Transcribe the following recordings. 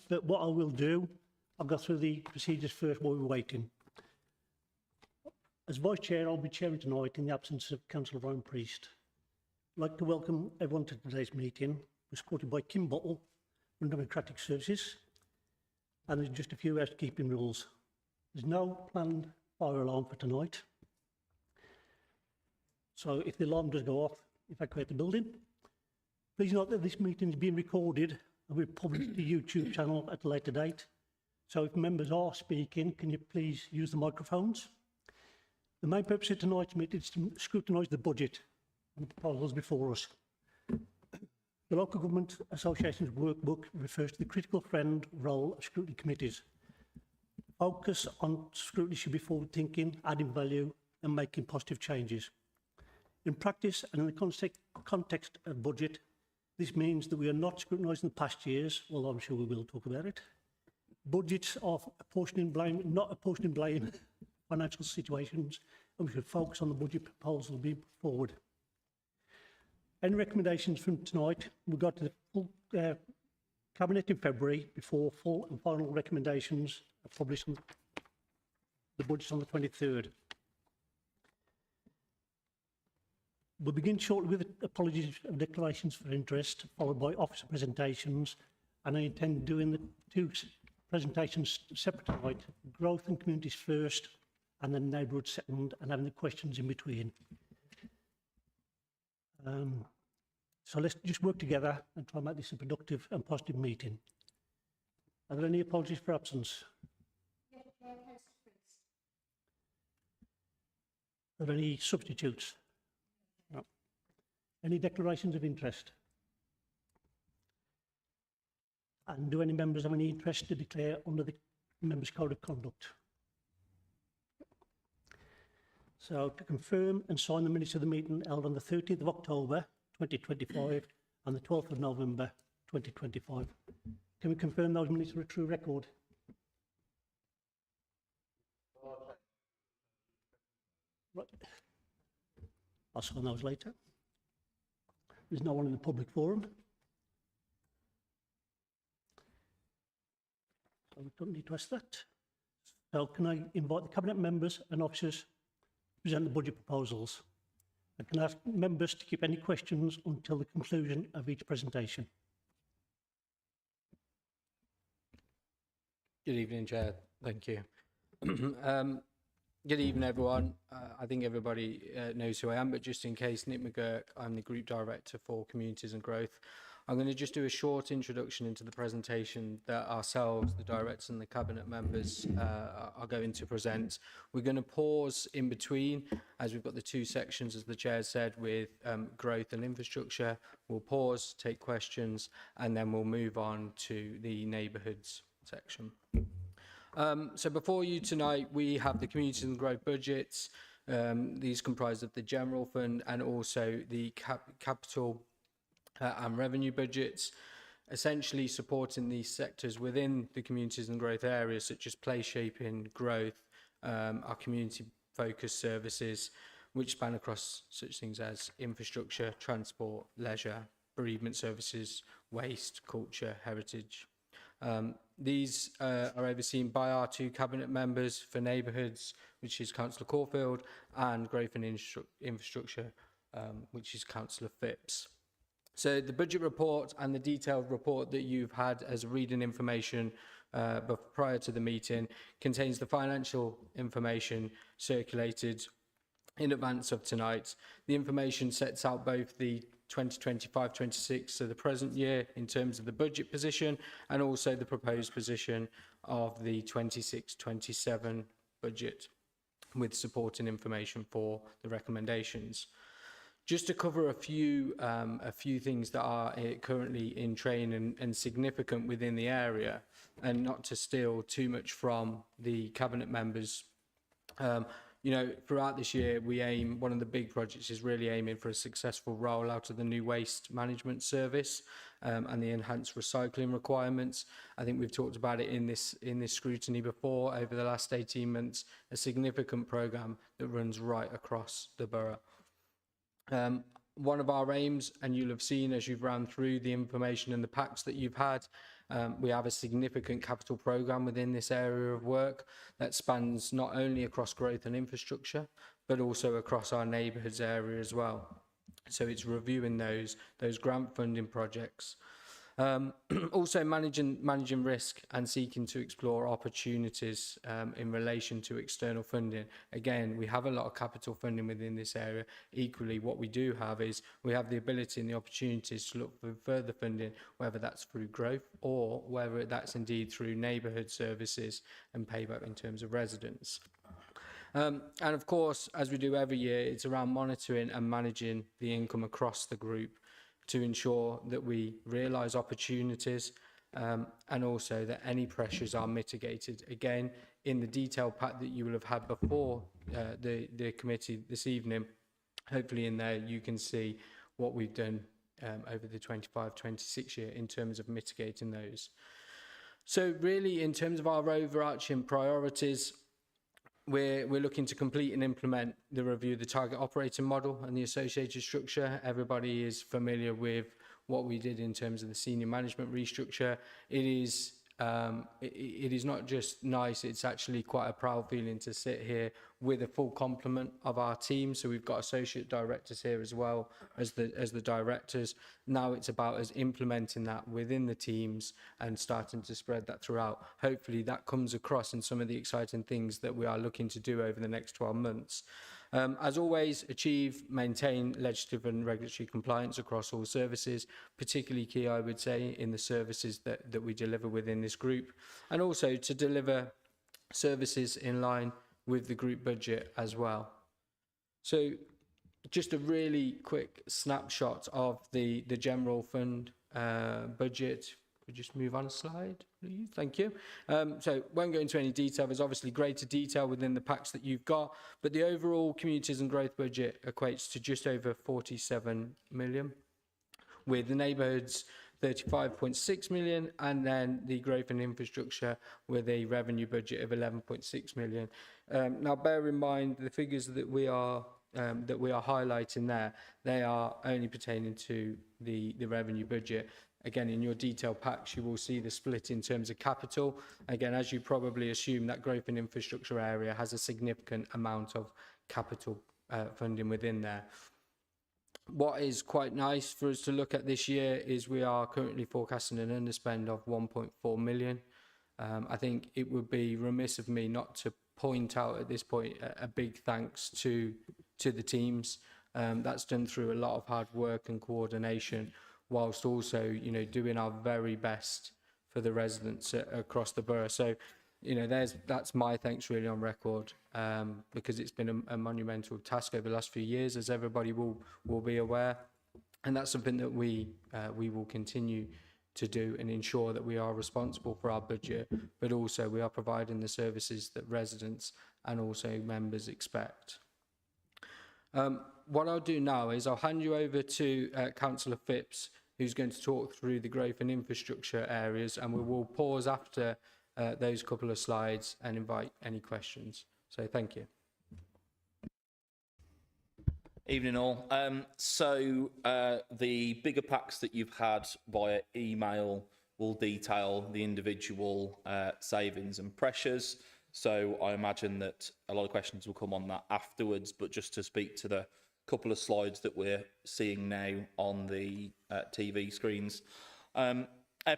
but what I will do, I'll go through the procedures first while we're waiting. As Vice Chair, I'll be chairing tonight in the absence of Councillor Ryan Priest. I'd like to welcome everyone to today's meeting. We're supported by Kim Bottle from Democratic Services, and there's just a few housekeeping rules. There's no planned fire alarm for tonight. So if the alarm does go off, evacuate the building. Please note that this meeting is being recorded and will be published to the YouTube channel at a later date. So if members are speaking, can you please use the microphones? The main purpose of tonight's meeting is to scrutinise the budget and the proposals before us. The Local Government Association's workbook refers to the critical friend role of scrutiny committees. Focus on scrutiny should be forward thinking, adding value and making positive changes. In practice and in the context of budget, this means that we are not scrutinising the past years, although I'm sure we will talk about it. Budgets are apportioning blame, not apportioning blame financial situations, and we should focus on the budget proposal being put forward. Any recommendations from tonight will go to the full Cabinet in February before full and final recommendations are published on the budget on the 23rd. We'll begin shortly with apologies and declarations for interest, followed by officer presentations, and I intend doing the two presentations separate tonight, growth and communities first, and then neighbourhood second, and having the questions in between. So let's just work together and try and make this a productive and positive meeting. Are there any apologies for absence? Are there any substitutes? No. Any declarations of interest? And do any members have any interest to declare under the Members' Code of Conduct? So to confirm and sign the minutes of the meeting held on the 30th of October 2025 and the 12th of November 2025. Can we confirm those minutes are a true record? Right. I'll sign those later. There's no one in the public forum. So we don't need to ask that. So can I invite the Cabinet members and officers to present the budget proposals? I can ask members to keep any questions until the conclusion of each presentation. Good evening, Chair. Thank you. Good evening, everyone. I think everybody knows who I am, but just in case, Nick McGurk, I'm the Group Director for Communities and Growth. I'm going to just do a short introduction into the presentation that ourselves, the directors and the Cabinet members are going to present. We're going to pause in between, as we've got the two sections, as the Chair said, with growth and infrastructure. We'll pause, take questions, and then we'll move on to the neighbourhoods section. So before you tonight, we have the Communities and Growth budgets. These comprise of the General Fund and also the capital and revenue budgets, essentially supporting these sectors within the communities and growth areas, such as place shaping, growth, our community focused services, which span across such things as infrastructure, transport, leisure, bereavement services, waste, culture, heritage. These are overseen by our two Cabinet members for neighbourhoods, which is Councillor Caulfield, and growth and infrastructure, which is Councillor Phipps. So the budget report and the detailed report that you've had as reading information prior to the meeting contains the financial information circulated in advance of tonight. The information sets out both the 2025-26, so the present year, in terms of the budget position, and also the proposed position of the 26-27 budget, with supporting information for the recommendations. Just to cover a few things that are currently in train and significant within the area, and not to steal too much from the Cabinet members. You know, throughout this year, one of the big projects is really aiming for a successful rollout of the new waste management service and the enhanced recycling requirements. I think we've talked about it in this scrutiny before over the last 18 months, a significant programme that runs right across the borough. One of our aims, and you'll have seen as you've ran through the information and the packs that you've had, We have a significant capital programme within this area of work that spans not only across growth and infrastructure, but also across our neighbourhoods area as well. So it's reviewing those grant funding projects. Also managing risk and seeking to explore opportunities in relation to external funding. Again, we have a lot of capital funding within this area. Equally, what we do have is we have the ability and the opportunities to look for further funding, whether that's through growth or whether that's indeed through neighbourhood services and payback in terms of residents. And of course, as we do every year, it's around monitoring and managing the income across the group to ensure that we realise opportunities and also that any pressures are mitigated. Again, in the detailed pack that you will have had before the committee this evening, hopefully in there you can see what we've done over the 25-26 year in terms of mitigating those. So really, in terms of our overarching priorities, we're looking to complete and implement the review of the target operating model and the associated structure. Everybody is familiar with what we did in terms of the senior management restructure. It is not just nice, it's actually quite a proud feeling to sit here with a full complement of our team. So we've got associate directors here as well as the directors. Now it's about us implementing that within the teams and starting to spread that throughout. Hopefully that comes across in some of the exciting things that we are looking to do over the next 12 months. As always, achieve, maintain legislative and regulatory compliance across all services, particularly key, I would say, in the services that we deliver within this group, and also to deliver services in line with the group budget as well. So just a really quick snapshot of the general fund budget. Could you just move on a slide, please? Thank you. So won't go into any detail. There's obviously greater detail within the packs that you've got, but the overall communities and growth budget equates to just over 47 million, with the neighbourhoods 35.6 million, and then the growth and infrastructure with a revenue budget of 11.6 million. Now, bear in mind the figures that we are highlighting there, they are only pertaining to the revenue budget. Again, in your detailed packs, you will see the split in terms of capital. Again, as you probably assume, that growth and infrastructure area has a significant amount of capital funding within there. What is quite nice for us to look at this year is we are currently forecasting an underspend of 1.4 million. I think it would be remiss of me not to point out at this point a big thanks to the teams. That's done through a lot of hard work and coordination, whilst also, doing our very best for the residents across the borough. So, that's my thanks really on record, because it's been a monumental task over the last few years, as everybody will be aware. And that's something that we will continue to do and ensure that we are responsible for our budget, but also we are providing the services that residents and also members expect. What I'll do now is I'll hand you over to Councillor Phipps, who's going to talk through the growth and infrastructure areas, and we will pause after those couple of slides and invite any questions. So thank you. Evening all. The bigger packs that you've had via email will detail the individual savings and pressures. So I imagine that a lot of questions will come on that afterwards, but just to speak to the couple of slides that we're seeing now on the TV screens. Our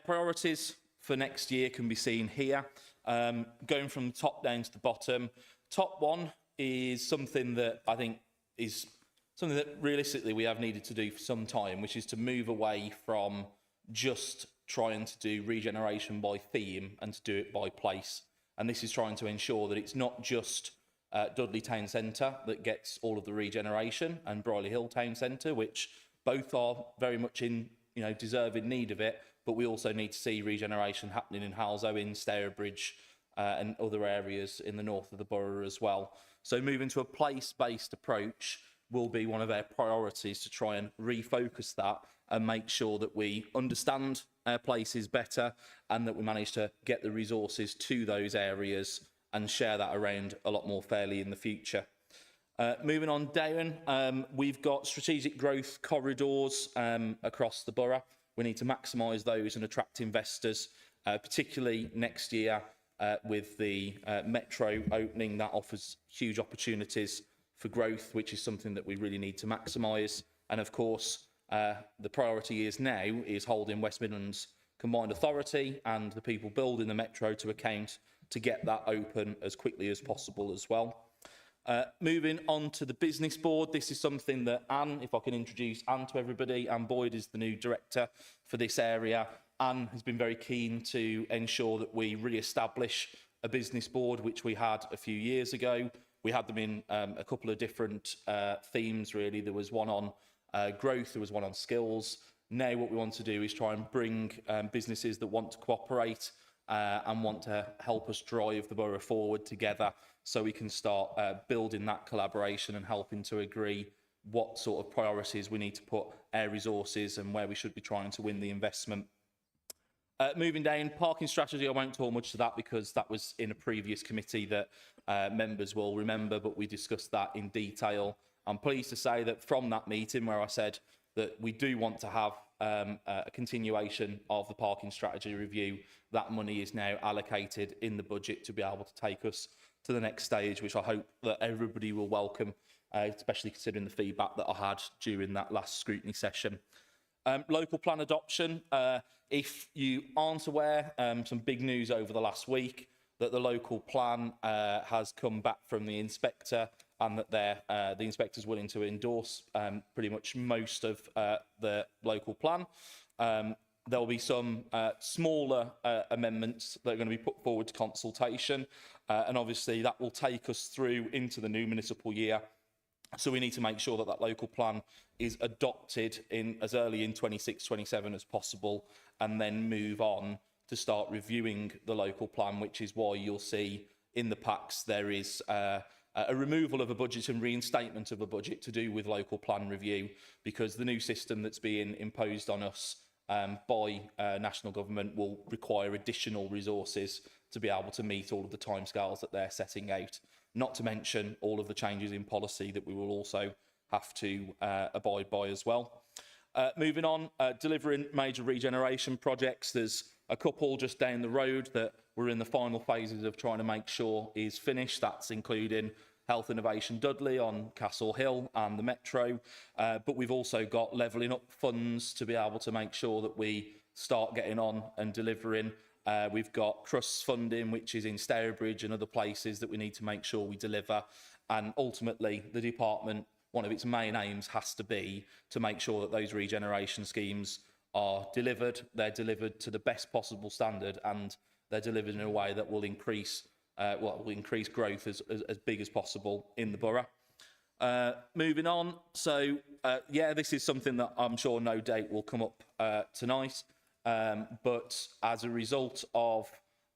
priorities for next year can be seen here. Going from the top down to the bottom, top one is something that I think is something that realistically we have needed to do for some time, which is to move away from just trying to do regeneration by theme and to do it by place. And this is trying to ensure that it's not just Dudley Town Centre that gets all of the regeneration, and Brierley Hill Town Centre, which both are very much in deserving need of it, but we also need to see regeneration happening in Halsall, in Stourbridge, and other areas in the north of the borough as well. So moving to a place-based approach will be one of our priorities, to try and refocus that and make sure that we understand our places better and that we manage to get the resources to those areas and share that around a lot more fairly in the future. Moving on down, we've got strategic growth corridors across the borough, We need to maximise those and attract investors, particularly next year with the metro opening. That offers huge opportunities for growth, which is something that we really need to maximise. And of course, the priority is holding West Midlands Combined Authority and the people building the metro to account to get that open as quickly as possible as well. Moving on to the business board, this is something that Anne, if I can introduce Anne to everybody, Anne Boyd is the new director for this area. Anne has been very keen to ensure that we re-establish a business board, which we had a few years ago. We had them in a couple of different themes, really. There was one on growth, there was one on skills. Now what we want to do is try and bring businesses that want to cooperate and want to help us drive the borough forward together, so we can start building that collaboration and helping to agree what sort of priorities we need to put our resources and where we should be trying to win the investment. Moving down, parking strategy, I won't talk much to that because that was in a previous committee that members will remember, but we discussed that in detail. I'm pleased to say that from that meeting where I said that we do want to have a continuation of the parking strategy review, that money is now allocated in the budget to be able to take us to the next stage, which I hope that everybody will welcome, especially considering the feedback that I had during that last scrutiny session. Local plan adoption. If you aren't aware, some big news over the last week that the local plan has come back from the inspector, and that the inspector's willing to endorse pretty much most of the local plan. There will be some smaller amendments that are going to be put forward to consultation, and obviously that will take us through into the new municipal year. So we need to make sure that that local plan is adopted in as early in 26-27 as possible, and then move on to start reviewing the local plan, which is why you'll see in the packs there is a removal of a budget and reinstatement of a budget to do with local plan review, because the new system that's being imposed on us by national government will require additional resources to be able to meet all of the timescales that they're setting out, not to mention all of the changes in policy that we will also have to abide by as well. Moving on, delivering major regeneration projects. There's a couple just down the road that we're in the final phases of trying to make sure is finished. That's including Health Innovation Dudley on Castle Hill and the Metro. But we've also got levelling up funds to be able to make sure that we start getting on and delivering. We've got Crust funding, which is in Stourbridge and other places that we need to make sure we deliver. And ultimately, the department, one of its main aims has to be to make sure that those regeneration schemes are delivered. They're delivered to the best possible standard, and they're delivered in a way that will increase growth as big as possible in the borough. Moving on, so yeah, this is something that I'm sure no doubt will come up tonight. But as a result of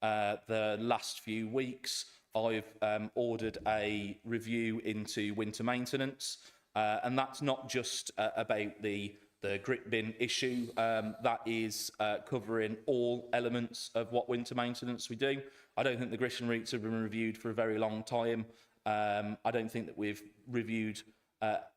the last few weeks, I've ordered a review into winter maintenance, and that's not just about the grit bin issue. That is covering all elements of what winter maintenance we do. I don't think the grit routes have been reviewed for a very long time. I don't think that we've reviewed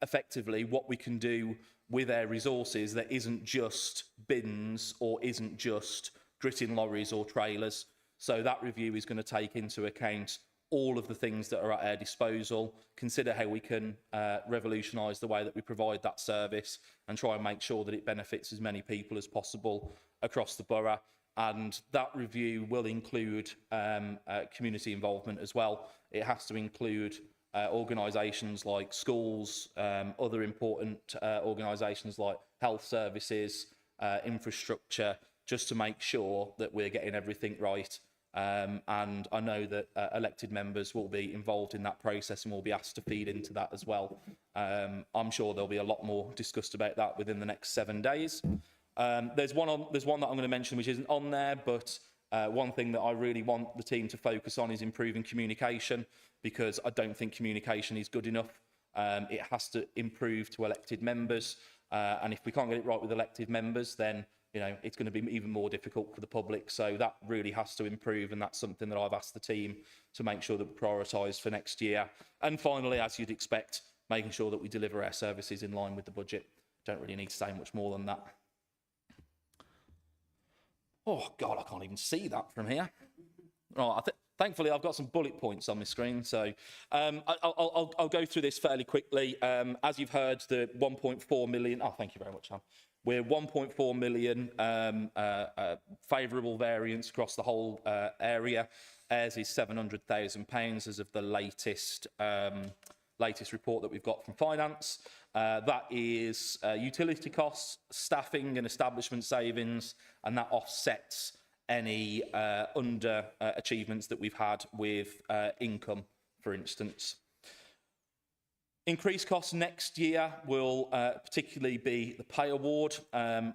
effectively what we can do with our resources that isn't just bins or isn't just gritting lorries or trailers. So that review is going to take into account all of the things that are at our disposal, consider how we can revolutionise the way that we provide that service, and try and make sure that it benefits as many people as possible across the borough. And that review will include community involvement as well. It has to include organisations like schools, other important organisations like health services, infrastructure, just to make sure that we're getting everything right. And I know that elected members will be involved in that process and will be asked to feed into that as well. I'm sure there'll be a lot more discussed about that within the next 7 days. There's one that I'm going to mention which isn't on there, but one thing that I really want the team to focus on is improving communication, because I don't think communication is good enough. It has to improve to elected members, and if we can't get it right with elected members, then it's going to be even more difficult for the public. So that really has to improve, and that's something that I've asked the team to make sure that we prioritise for next year. And finally, as you'd expect, making sure that we deliver our services in line with the budget. Don't really need to say much more than that. Oh, God, I can't even see that from here. Right, thankfully, I've got some bullet points on my screen, so I'll go through this fairly quickly. As you've heard, the 1.4 million... Oh, thank you very much, Sam. We're 1.4 million favourable variance across the whole area. Ayres is £700,000 as of the latest report that we've got from finance. That is utility costs, staffing and establishment savings, and that offsets any achievements that we've had with income, for instance. Increased costs next year will particularly be the pay award.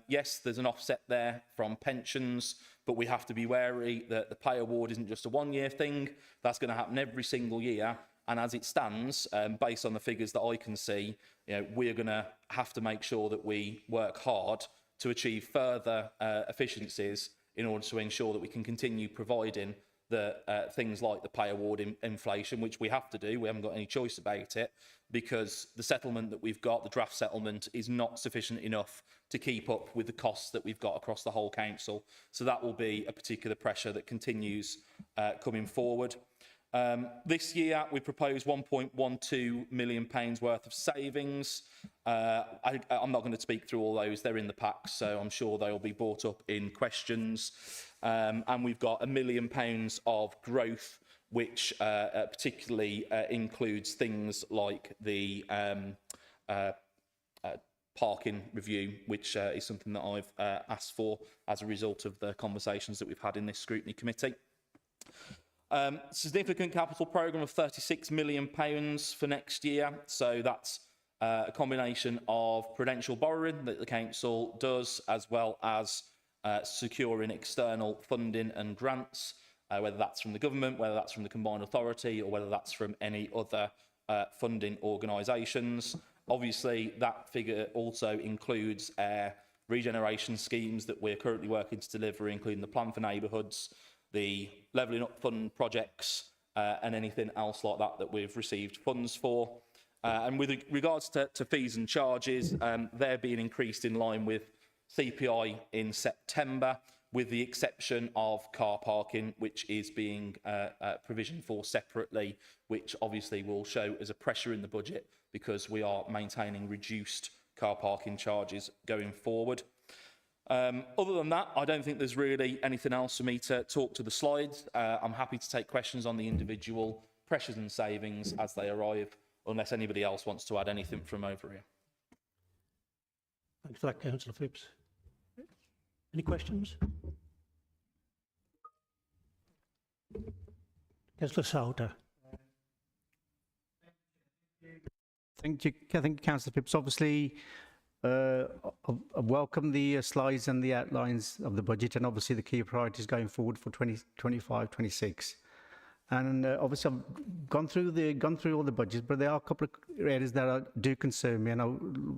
Yes, there's an offset there from pensions, but we have to be wary that the pay award isn't just a one-year thing. That's going to happen every single year. And as it stands, based on the figures that I can see, we're going to have to make sure that we work hard to achieve further efficiencies in order to ensure that we can continue providing the things like the pay award inflation, which we have to do. We haven't got any choice about it, because the settlement that we've got, the draft settlement, is not sufficient enough to keep up with the costs that we've got across the whole council. So that will be a particular pressure that continues coming forward. This year, we propose £1.12 million worth of savings. I'm not going to speak through all those. They're in the pack, so I'm sure they'll be brought up in questions. And we've got £1 million of growth, which particularly includes things like the parking review, which is something that I've asked for as a result of the conversations that we've had in this scrutiny committee. Significant capital programme of £36 million for next year. So that's a combination of prudential borrowing that the council does, as well as securing external funding and grants, whether that's from the government, whether that's from the combined authority, or whether that's from any other funding organisations. Obviously, that figure also includes regeneration schemes that we're currently working to deliver, including the plan for neighbourhoods, the levelling up fund projects, and anything else like that that we've received funds for. And with regards to fees and charges, they're being increased in line with CPI in September, with the exception of car parking, which is being provisioned for separately, which obviously will show as a pressure in the budget because we are maintaining reduced car parking charges going forward. Other than that, I don't think there's really anything else for me to talk to the slides. I'm happy to take questions on the individual pressures and savings as they arrive, unless anybody else wants to add anything from over here. Thanks for that, Councillor Phipps. Any questions? Councillor Sauter. Thank you, Councillor Phipps. Obviously, I welcome the slides and the outlines of the budget, and obviously the key priorities going forward for 2025-26. And obviously, I've gone through all the budgets, but there are a couple of areas that do concern me, and I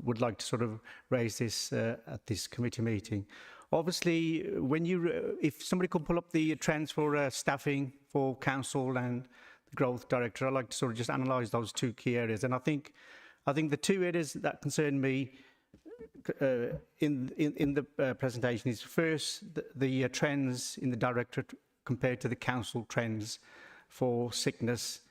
would like to sort of raise this at this committee meeting. Obviously, if somebody could pull up the trends for staffing for council and the growth director, I'd like to sort of just analyse those two key areas. And I think the two areas that concern me in the presentation is first the trends in the directorate compared to the council trends for sickness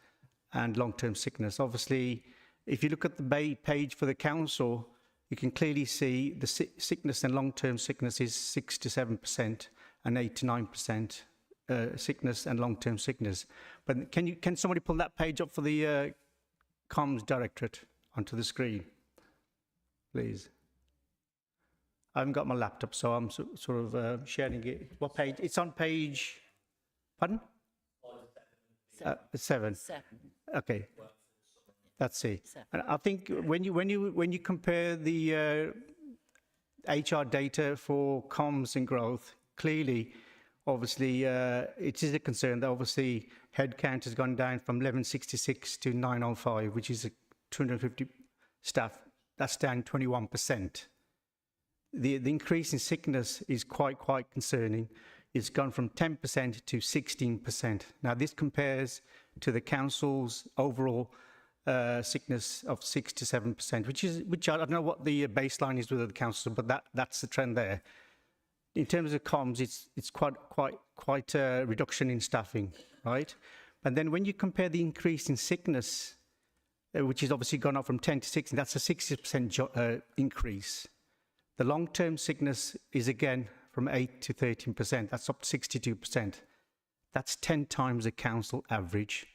and long-term sickness. Obviously, if you look at the page for the council, you can clearly see the sickness and long-term sickness is 6 to 7% and 8 to 9% sickness and long-term sickness. But can somebody pull that page up for the comms directorate onto the screen, please? I haven't got my laptop, so I'm sort of sharing it. What page? It's on page. Pardon? 7. Okay. That's it. And I think when you compare the HR data for comms and growth, clearly, obviously, it is a concern that obviously headcount has gone down from 1166 to 905, which is 250 staff. That's down 21%. The increase in sickness is quite concerning. It's gone from 10% to 16%. Now, this compares to the council's overall sickness of 6 to 7%, which I don't know what the baseline is with the council, but that's the trend there. in terms of comms, it's quite a reduction in staffing, right? And then when you compare the increase in sickness, which has obviously gone up from 10 to 16, that's a 60% increase. The long-term sickness is again from 8 to 13%. That's up to 62%. That's 10 times the council average.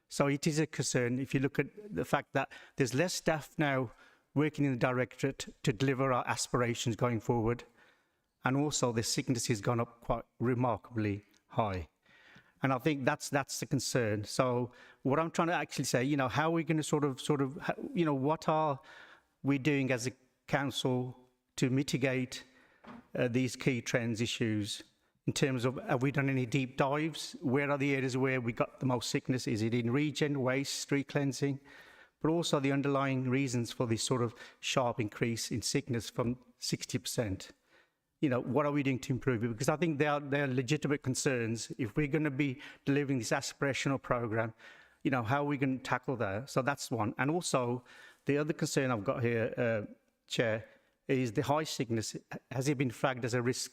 So it is a concern if you look at the fact that there's less staff now working in the directorate to deliver our aspirations going forward. And also the sickness has gone up quite remarkably high. And I think that's the concern. So what I'm trying to actually say, you know, how are we going to sort of, you know, what are we doing as a council to mitigate these key trends issues in terms of, have we done any deep dives? Where are the areas where we got the most sickness? Is it in regen, waste, street cleansing? But also the underlying reasons for this sort of sharp increase in sickness from 60%. You know, what are we doing to improve it? Because I think they are legitimate concerns. If we're going to be delivering this aspirational program, you know, how are we going to tackle that? So that's one. And also, the other concern I've got here, Chair, is the high sickness. Has it been flagged as a risk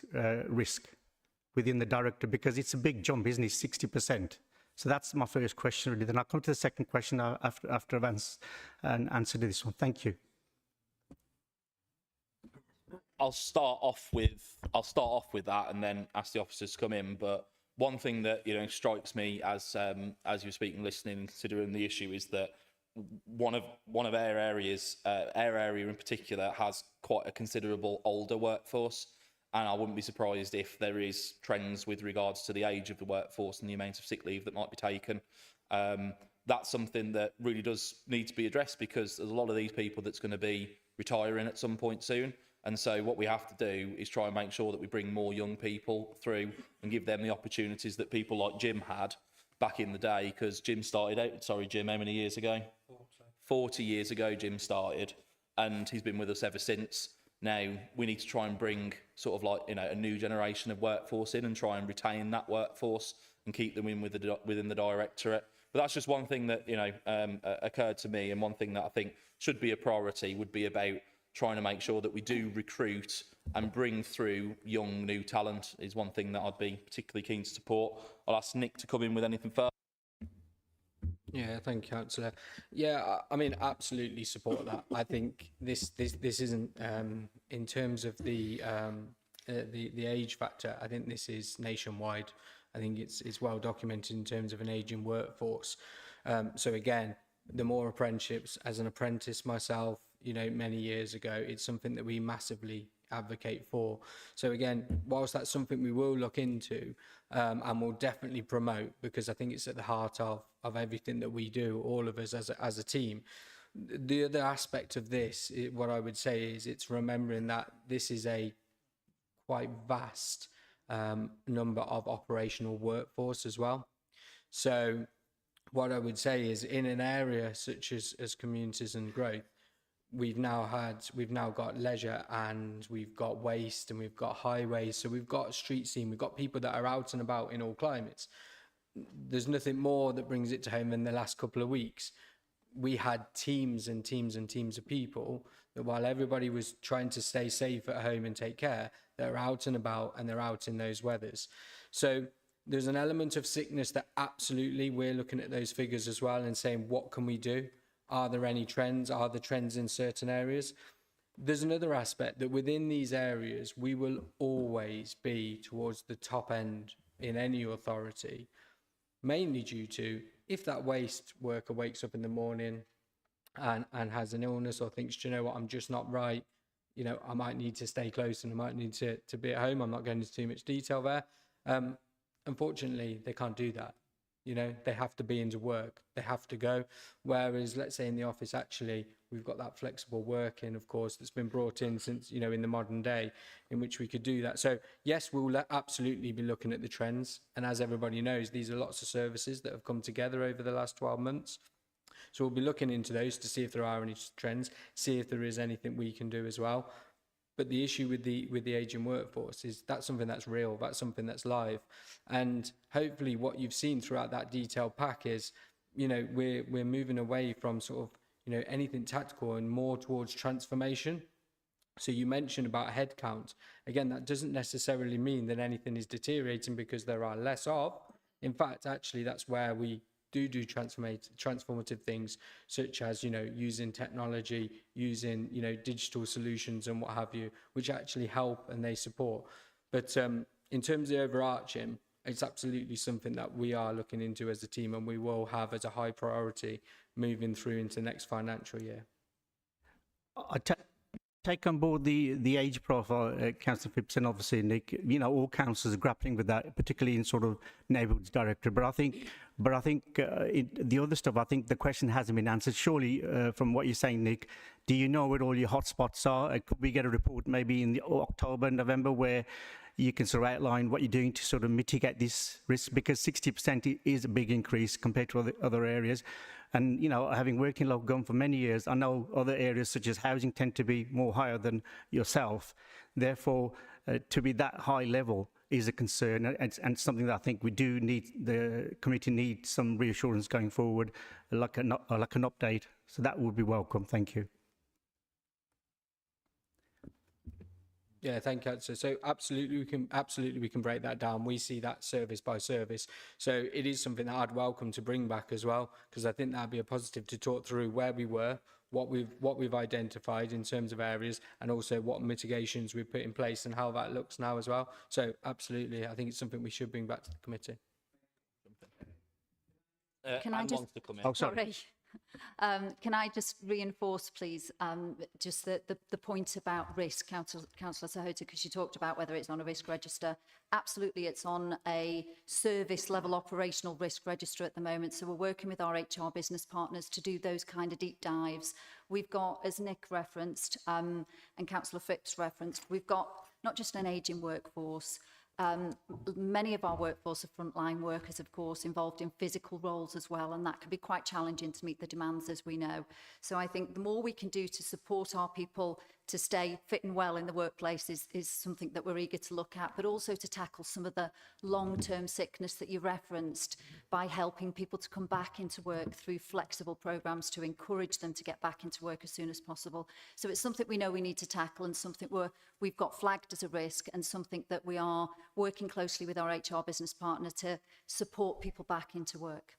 within the director? Because it's a big jump, isn't it? 60%. So that's my first question, really. Then I'll come to the second question after I've answered this one. Thank you. I'll start off with that and then ask the officers to come in. But one thing that, you know, strikes me as you're speaking, listening, and considering the issue is that one of our areas, our area in particular, has quite a considerable older workforce, and I wouldn't be surprised if there is trends with regards to the age of the workforce and the amount of sick leave that might be taken. That's something that really does need to be addressed, because there's a lot of these people that's going to be retiring at some point soon. And so what we have to do is try and make sure that we bring more young people through and give them the opportunities that people like Jim had back in the day, because Jim started out, sorry Jim, how many years ago? 40 years ago Jim started, and he's been with us ever since. Now we need to try and bring sort of like, you know, a new generation of workforce in and try and retain that workforce and keep them in within the directorate. But that's just one thing that, you know, occurred to me, and one thing that I think should be a priority would be about trying to make sure that we do recruit and bring through young new talent is one thing that I'd be particularly keen to support. I'll ask Nick to come in with anything further. Yeah, thank you, Councillor. Yeah, I mean, absolutely support that. I think this isn't in terms of the age factor. I think this is nationwide. I think it's well documented in terms of an ageing workforce. So again, the more apprenticeships, as an apprentice myself, you know, many years ago, it's something that we massively advocate for. So again, whilst that's something we will look into and will definitely promote, because I think it's at the heart of everything that we do, all of us as a team. The other aspect of this, what I would say is it's remembering that this is a quite vast number of operational workforce as well. So what I would say is, in an area such as communities and growth, we've now got leisure, and we've got waste, and we've got highways. So we've got a street scene, we've got people that are out and about in all climates. There's nothing more that brings it to home than the last couple of weeks. We had teams and teams and teams of people that, while everybody was trying to stay safe at home and take care, they're out and about, and they're out in those weathers. So there's an element of sickness that absolutely we're looking at those figures as well and saying, what can we do? Are there any trends? Are there trends in certain areas? There's another aspect that within these areas, we will always be towards the top end in any authority, mainly due to, if that waste worker wakes up in the morning and has an illness, or thinks, do you know what, I'm just not right, you know, I might need to stay close and I might need to be at home. I'm not going into too much detail there. Unfortunately, they can't do that. You know, they have to be into work, they have to go. Whereas, let's say in the office, actually, we've got that flexible working, of course, that's been brought in since, you know, in the modern day, in which we could do that. So yes, we'll absolutely be looking at the trends. And as everybody knows, these are lots of services that have come together over the last 12 months. So we'll be looking into those to see if there are any trends, see if there is anything we can do as well. But the issue with the ageing workforce is that's something that's real, that's something that's live. And hopefully what you've seen throughout that detailed pack is, you know, we're moving away from sort of, you know, anything tactical and more towards transformation. So you mentioned about headcount. Again, that doesn't necessarily mean that anything is deteriorating because there are less of. In fact, actually, that's where we do transformative things, such as, using technology, using, digital solutions and what have you, which actually help and they support. But in terms of overarching, it's absolutely something that we are looking into as a team, and we will have as a high priority moving through into the next financial year. Take on board the age profile, Councillor Phipps, and obviously Nick. All councils are grappling with that, particularly in sort of neighbourhoods directorate. But I think the other stuff, I think the question hasn't been answered. Surely, from what you're saying, Nick, do you know where all your hotspots are? Could we get a report maybe in the October, November, where you can sort of outline what you're doing to sort of mitigate this risk? Because 60% is a big increase compared to other areas. And, having worked in local government for many years, I know other areas such as housing tend to be more higher than yourself. Therefore, to be that high level is a concern, and something that I think we do need, the committee needs some reassurance going forward, like an update. So that would be welcome. Thank you. Yeah, thank you. So absolutely, we can break that down. We see that service by service. So it is something that I'd welcome to bring back as well, because I think that'd be a positive to talk through where we were, what we've identified in terms of areas, and also what mitigations we've put in place and how that looks now as well. So absolutely, I think it's something we should bring back to the committee. Can I just? Oh, sorry. Can I just reinforce, please, just the point about risk, Councillor Sahota, because you talked about whether it's on a risk register. Absolutely, it's on a service level operational risk register at the moment. So we're working with our HR business partners to do those kind of deep dives. We've got, as Nick referenced and Councillor Phipps referenced, we've got not just an ageing workforce. Many of our workforce are frontline workers, of course, involved in physical roles as well, and that can be quite challenging to meet the demands, as we know. So I think the more we can do to support our people to stay fit and well in the workplace is something that we're eager to look at, but also to tackle some of the long-term sickness that you referenced by helping people to come back into work through flexible programs to encourage them to get back into work as soon as possible. So it's something we know we need to tackle, and something we've got flagged as a risk, and something that we are working closely with our HR business partner to support people back into work.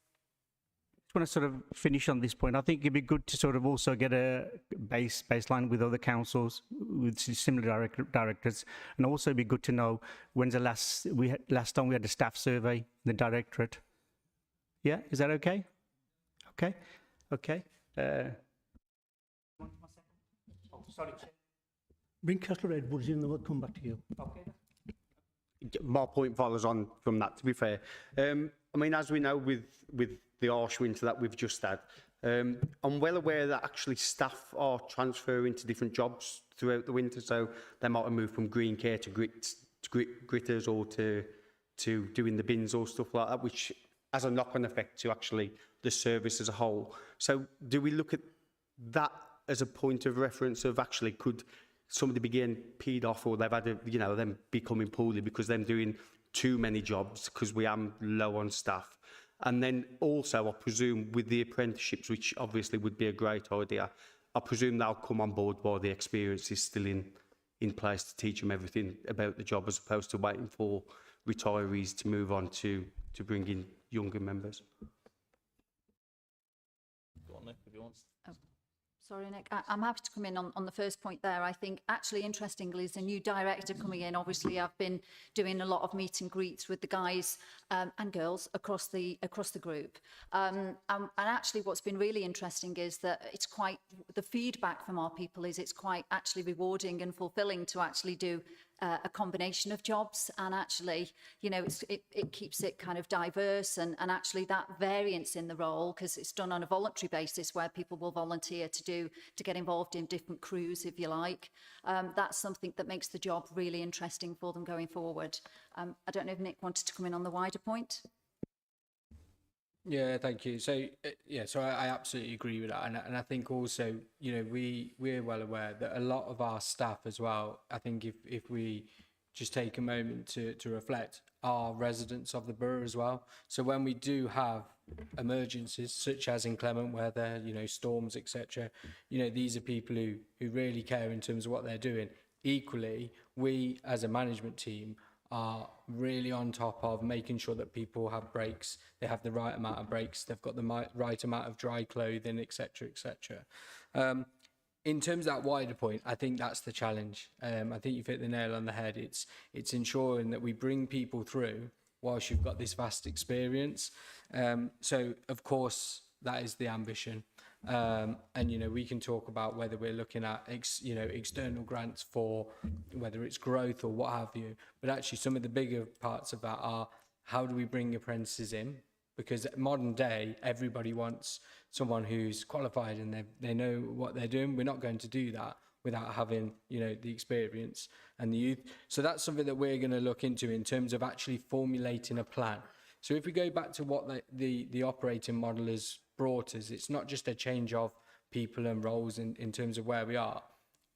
I want to sort of finish on this point. I think it'd be good to sort of also get a baseline with other councils with similar directorates, and also it'd be good to know when's the last time we had a staff survey in the directorate. Yeah, is that okay? Okay. Sorry. Bring Councillor Edwards in, then we'll come back to you. Okay. My point follows on from that, to be fair. I mean, as we know with the harsh winter that we've just had, I'm well aware that actually staff are transferring to different jobs throughout the winter, so they might have moved from green care to gritters or to doing the bins or stuff like that, which has a knock-on effect to actually the service as a whole. So do we look at that as a point of reference of actually could somebody be getting peed off, or they've had them becoming poorly because they're doing too many jobs because we am low on staff? And then also, I presume, with the apprenticeships, which obviously would be a great idea, I presume they'll come on board while the experience is still in place to teach them everything about the job, as opposed to waiting for retirees to move on to bring in younger members. Go on, Nick, if you want. Sorry, Nick. I'm happy to come in on the first point there. I think actually interestingly, as a new director coming in, obviously I've been doing a lot of meet and greets with the guys and girls across the group. And actually what's been really interesting is that it's quite, the feedback from our people is it's quite actually rewarding and fulfilling to actually do a combination of jobs, and actually, it keeps it kind of diverse, and actually that variance in the role, because it's done on a voluntary basis where people will volunteer to get involved in different crews, if you like. That's something that makes the job really interesting for them going forward. I don't know if Nick wanted to come in on the wider point. Yeah, thank you. So so I absolutely agree with that, and I think also, we're well aware that a lot of our staff as well, I think if we just take a moment to reflect, are residents of the borough as well. So when we do have emergencies such as inclement weather, you know, storms, etc. You know, these are people who really care in terms of what they're doing. Equally, we as a management team are really on top of making sure that people have breaks, they have the right amount of breaks, they've got the right amount of dry clothing, etc., etc. In terms of that wider point, I think that's the challenge. I think you've hit the nail on the head. It's ensuring that we bring people through whilst you've got this vast experience. So, of course, that is the ambition. And, you know, we can talk about whether we're looking at, external grants for whether it's growth or what have you. But actually, some of the bigger parts of that are how do we bring apprentices in? Because modern day, everybody wants someone who's qualified and they know what they're doing. We're not going to do that without having, you know, the experience and the youth. So that's something that we're going to look into in terms of actually formulating a plan. So if we go back to what the operating model has brought us, it's not just a change of people and roles in terms of where we are.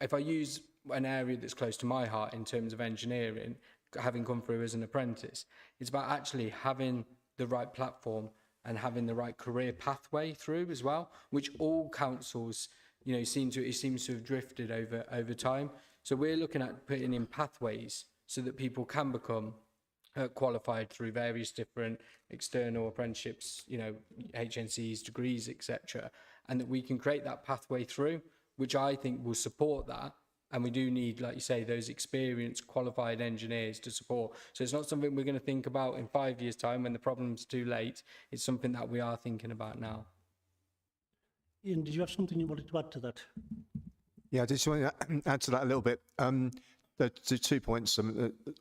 If I use an area that's close to my heart in terms of engineering, having come through as an apprentice, it's about actually having the right platform and having the right career pathway through as well, which all councils, you know, seems to have drifted over time. So we're looking at putting in pathways so that people can become qualified through various different external apprenticeships, you know, HNCs, degrees, etc., and that we can create that pathway through, which I think will support that. And we do need, like you say, those experienced, qualified engineers to support. So it's not something we're going to think about in 5 years' time when the problem's too late. It's something that we are thinking about now. Ian, did you have something you wanted to add to that? Yeah, I just want to add to that a little bit. The 2 points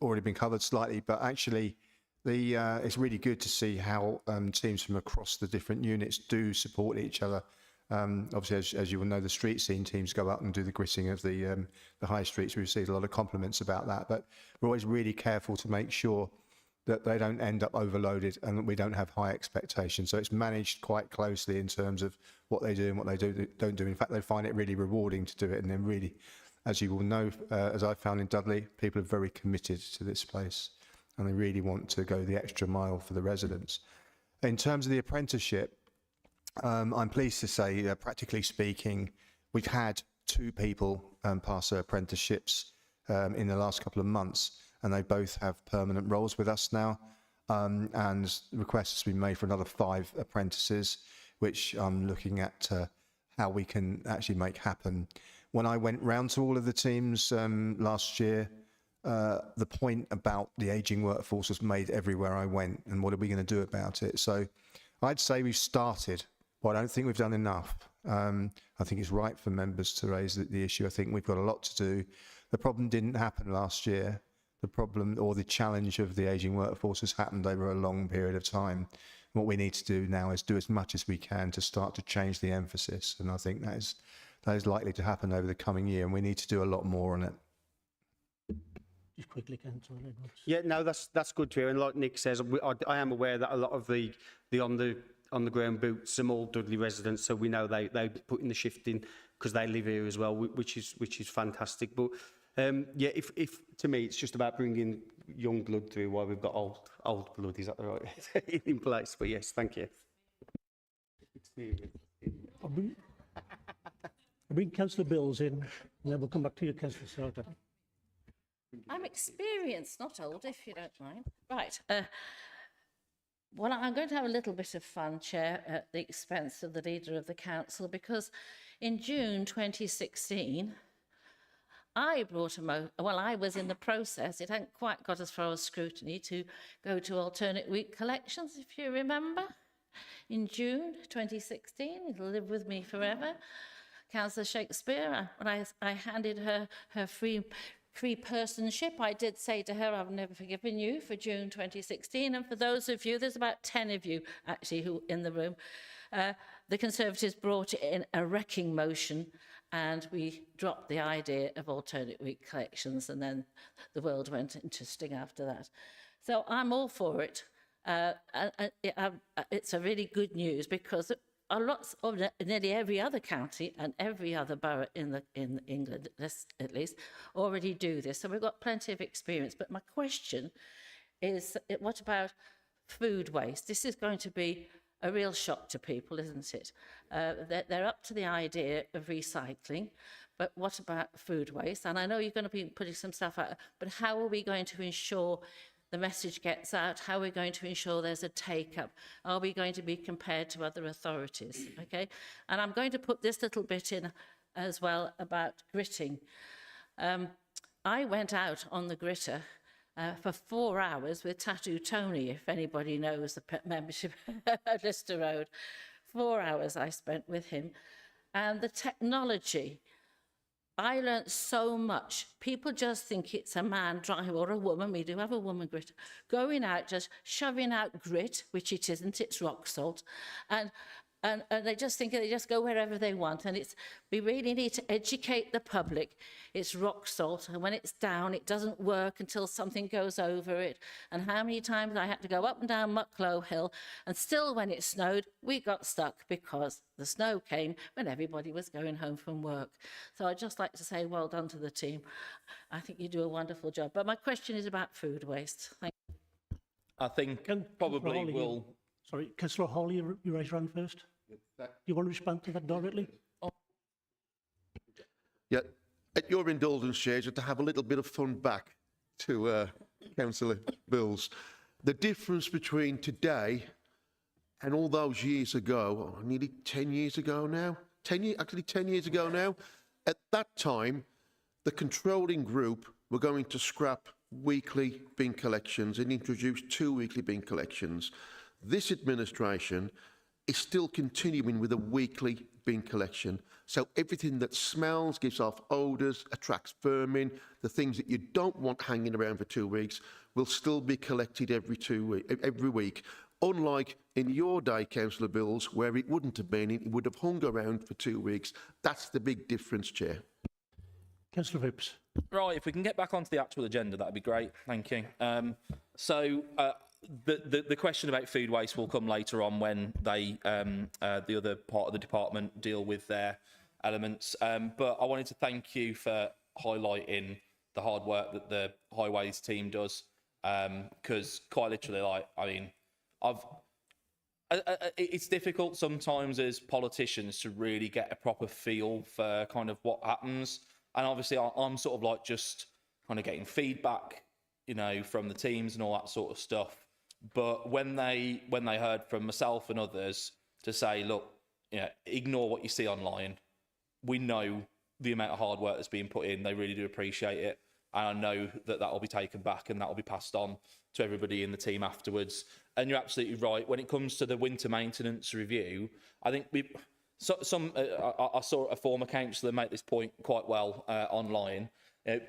already been covered slightly, but actually it's really good to see how teams from across the different units do support each other. Obviously, as you will know, the street scene teams go out and do the gritting of the high streets. We received a lot of compliments about that, but we're always really careful to make sure that they don't end up overloaded and that we don't have high expectations. So it's managed quite closely in terms of what they do and what they don't do. In fact, they find it really rewarding to do it, and then really, as you will know, as I found in Dudley, people are very committed to this place and they really want to go the extra mile for the residents. In terms of the apprenticeship, I'm pleased to say, practically speaking, we've had 2 people pass their apprenticeships in the last couple of months, and they both have permanent roles with us now. And requests has been made for another 5 apprentices, which I'm looking at how we can actually make happen. When I went round to all of the teams last year, the point about the ageing workforce was made everywhere I went, and what are we going to do about it? So I'd say we've started, but I don't think we've done enough. I think it's right for members to raise the issue. I think we've got a lot to do. The problem didn't happen last year. The problem or the challenge of the ageing workforce has happened over a long period of time. What we need to do now is do as much as we can to start to change the emphasis, and I think that is likely to happen over the coming year, and we need to do a lot more on it. Just quickly, Councillor Edwards. Yeah, no, that's good to hear. And like Nick says, I am aware that a lot of the on the ground boots are all Dudley residents, so we know they put in the shift in because they live here as well, which is fantastic. But yeah, if to me it's just about bringing young blood through while we've got old blood. Is that the right in place? But yes, thank you. I'll bring Councillor Bills in, and then we'll come back to you, Councillor Sauter. I'm experienced, not old, if you don't mind. Right. Well, I'm going to have a little bit of fun, Chair, at the expense of the Leader of the Council, because in June 2016, I brought I was in the process, it hadn't quite got as far as scrutiny, to go to alternate week collections, if you remember. In June 2016, it'll live with me forever. Councillor Shakespeare, when I handed her free personship, I did say to her, I've never forgiven you for June 2016. And for those of you, there's about 10 of you actually who in the room, the Conservatives brought in a wrecking motion, and we dropped the idea of alternate week collections, and then the world went interesting after that. So I'm all for it. It's a really good news because lots of nearly every other county and every other borough in England, at least, already do this. So we've got plenty of experience. But my question is, what about food waste? This is going to be a real shock to people, isn't it? They're up to the idea of recycling, but what about food waste? And I know you're going to be putting some stuff out, but how are we going to ensure the message gets out? How are we going to ensure there's a take-up? Are we going to be compared to other authorities? Okay, and I'm going to put this little bit in as well about gritting. I went out on the gritter for 4 hours with Tattoo Tony, if anybody knows the membership at Lister Road. 4 hours I spent with him. And the technology, I learnt so much. People just think it's a man driving, or a woman, we do have a woman gritter, going out, just shoving out grit, which it isn't, it's rock salt. And they just think they just go wherever they want. And we really need to educate the public. It's rock salt, and when it's down, it doesn't work until something goes over it. And how many times I had to go up and down Mucklow Hill, and still when it snowed, we got stuck because the snow came when everybody was going home from work. So I'd just like to say well done to the team. I think you do a wonderful job. But my question is about food waste. Thank you. I think Councillor probably Hawley, will. Sorry, Councillor Hawley, you raised your hand first. Do you want to respond to that directly? Yeah, at your indulgence, Chair, just to have a little bit of fun back to Councillor Bills. The difference between today and all those years ago, nearly 10 years ago now, 10 years ago now, at that time, the controlling group were going to scrap weekly bin collections and introduce 2 weekly bin collections. This administration is still continuing with a weekly bin collection. So everything that smells, gives off odours, attracts vermin, the things that you don't want hanging around for 2 weeks will still be collected every week. Unlike in your day, Councillor Bills, where it wouldn't have been, it would have hung around for 2 weeks. That's the big difference, Chair. Councillor Phipps. Right, if we can get back onto the actual agenda, that'd be great. Thank you. The question about food waste will come later on when they, the other part of the department, deal with their elements. But I wanted to thank you for highlighting the hard work that the highways team does, because quite literally, like, I mean, it's difficult sometimes as politicians to really get a proper feel for kind of what happens. And obviously, I'm sort of like just kind of getting feedback, you know, from the teams and all that sort of stuff. But when they heard from myself and others to say, look, you know, ignore what you see online. We know the amount of hard work that's being put in. They really do appreciate it. And I know that that will be taken back and that will be passed on to everybody in the team afterwards. And you're absolutely right. When it comes to the winter maintenance review, I think I saw a former councillor make this point quite well online.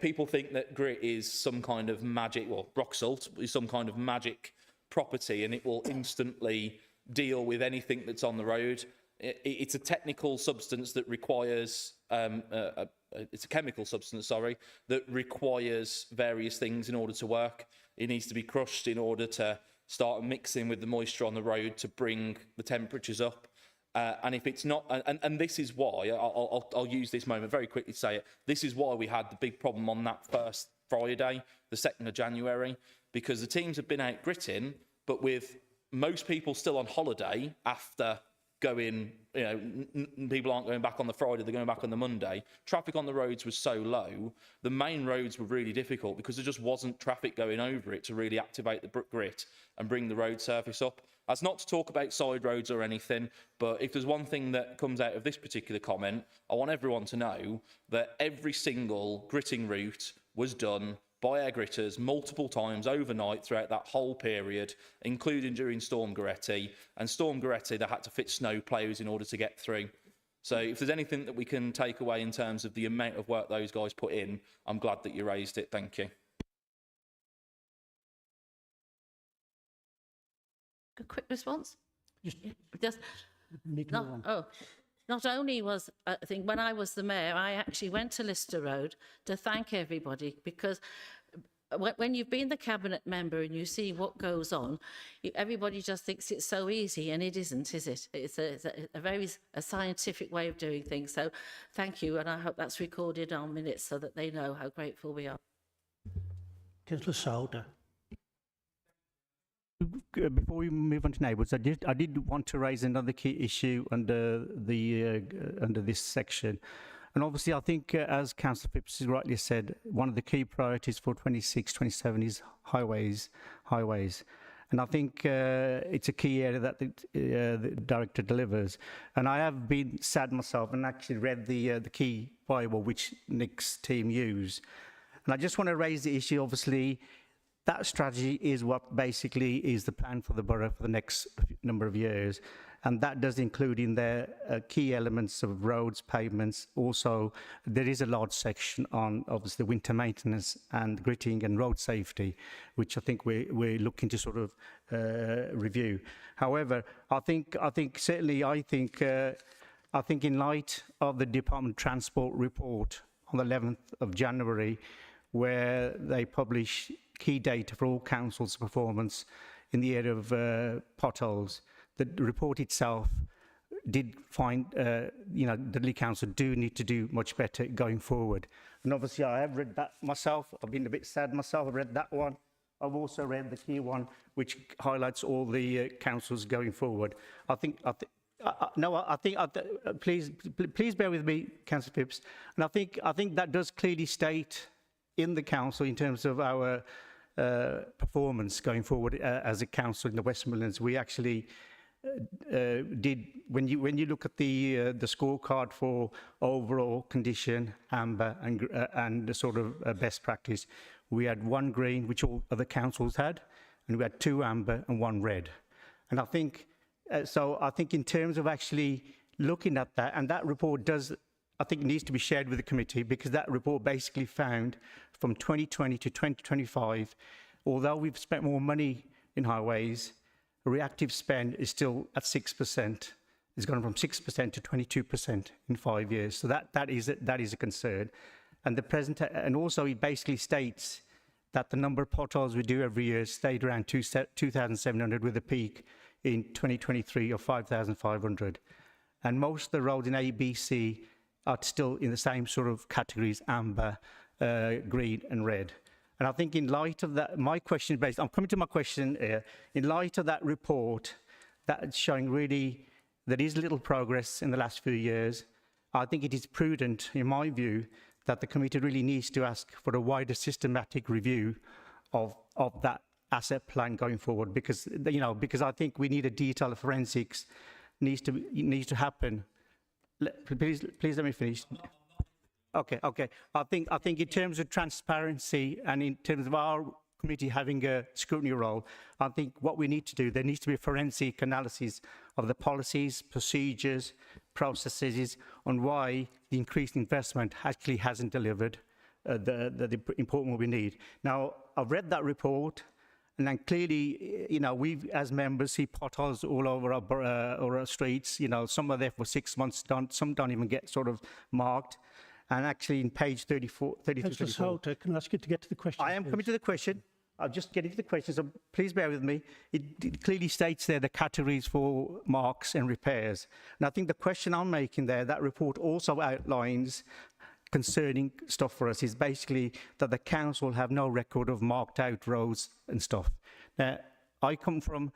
People think that grit is some kind of magic, well, rock salt is some kind of magic property and it will instantly deal with anything that's on the road. It's a technical substance that requires, it's a chemical substance, sorry, that requires various things in order to work. It needs to be crushed in order to start mixing with the moisture on the road to bring the temperatures up. And if it's not, and this is why, I'll use this moment very quickly to say it, this is why we had the big problem on that first Friday, the 2nd of January, because the teams have been out gritting, but with most people still on holiday after going, you know, people aren't going back on the Friday, they're going back on the Monday. Traffic on the roads was so low, the main roads were really difficult because there just wasn't traffic going over it to really activate the grit and bring the road surface up. That's not to talk about side roads or anything, but if there's one thing that comes out of this particular comment, I want everyone to know that every single gritting route was done by our gritters multiple times overnight throughout that whole period, including during Storm Goretti. And Storm Goretti, they had to fit snow plows in order to get through. So if there's anything that we can take away in terms of the amount of work those guys put in, I'm glad that you raised it. Thank you. A quick response? Just need to move on. Not only was, I think, when I was the mayor, I actually went to Lister Road to thank everybody, because when you've been the cabinet member and you see what goes on, everybody just thinks it's so easy, and it isn't, is it? It's a very scientific way of doing things. So thank you, and I hope that's recorded on minutes so that they know how grateful we are. Councillor Sauter. before we move on to neighbourhoods, I did want to raise another key issue under this section. And obviously, I think, as Councillor Phipps has rightly said, one of the key priorities for 26, 27 is highways. And I think it's a key area that the director delivers. And I have been sad myself and actually read the key Bible which Nick's team use. And I just want to raise the issue, obviously, that strategy is what basically is the plan for the borough for the next number of years. And that does include in there key elements of roads, pavements. Also, there is a large section on, obviously, winter maintenance and gritting and road safety, which I think we're looking to sort of review. However, I think in light of the Department of Transport report on the 11th of January, where they publish key data for all councils' performance in the area of potholes, the report itself did find, the Leigh Council do need to do much better going forward. And obviously, I have read that myself. I've been a bit sad myself. I've read that one. I've also read the key one, which highlights all the councils going forward. Please bear with me, Councillor Phipps. And I think that does clearly state in the council, in terms of our performance going forward as a council in the West Midlands, we actually did, when you look at the scorecard for overall condition, amber, and the sort of best practice, we had 1 green, which all other councils had, and we had 2 amber and 1 red. And I think, I think in terms of actually looking at that, and that report does, I think, needs to be shared with the committee, because that report basically found from 2020 to 2025, although we've spent more money in highways, reactive spend is still at 6%. It's gone from 6% to 22% in 5 years. So that is a concern. And and also it basically states that the number of potholes we do every year stayed around 2,700, with a peak in 2023 of 5,500. And most of the roads in A, B, C are still in the same sort of categories: amber, green and red. And I think in light of that, my question based, I'm coming to my question here, in light of that report, that's showing really there is little progress in the last few years, I think it is prudent, in my view, that the committee really needs to ask for a wider systematic review of that asset plan going forward, because, because I think we need a detailed forensics needs to happen. Please let me finish. Okay. I think in terms of transparency and in terms of our committee having a scrutiny role, I think what we need to do, there needs to be a forensic analysis of the policies, procedures, processes on why the increased investment actually hasn't delivered the important what we need. Now, I've read that report, and then clearly, we as members see potholes all over our streets. Some are there for 6 months, some don't even get sort of marked. And actually, in page 34, Councillor Sauter, can I ask you to get to the question? I am coming to the question. I'm just getting to the question, so please bear with me. It clearly states there the categories for marks and repairs. And I think the question I'm making there, that report also outlines concerning stuff for us, is basically that the council have no record of marked out roads and stuff. Now, I come from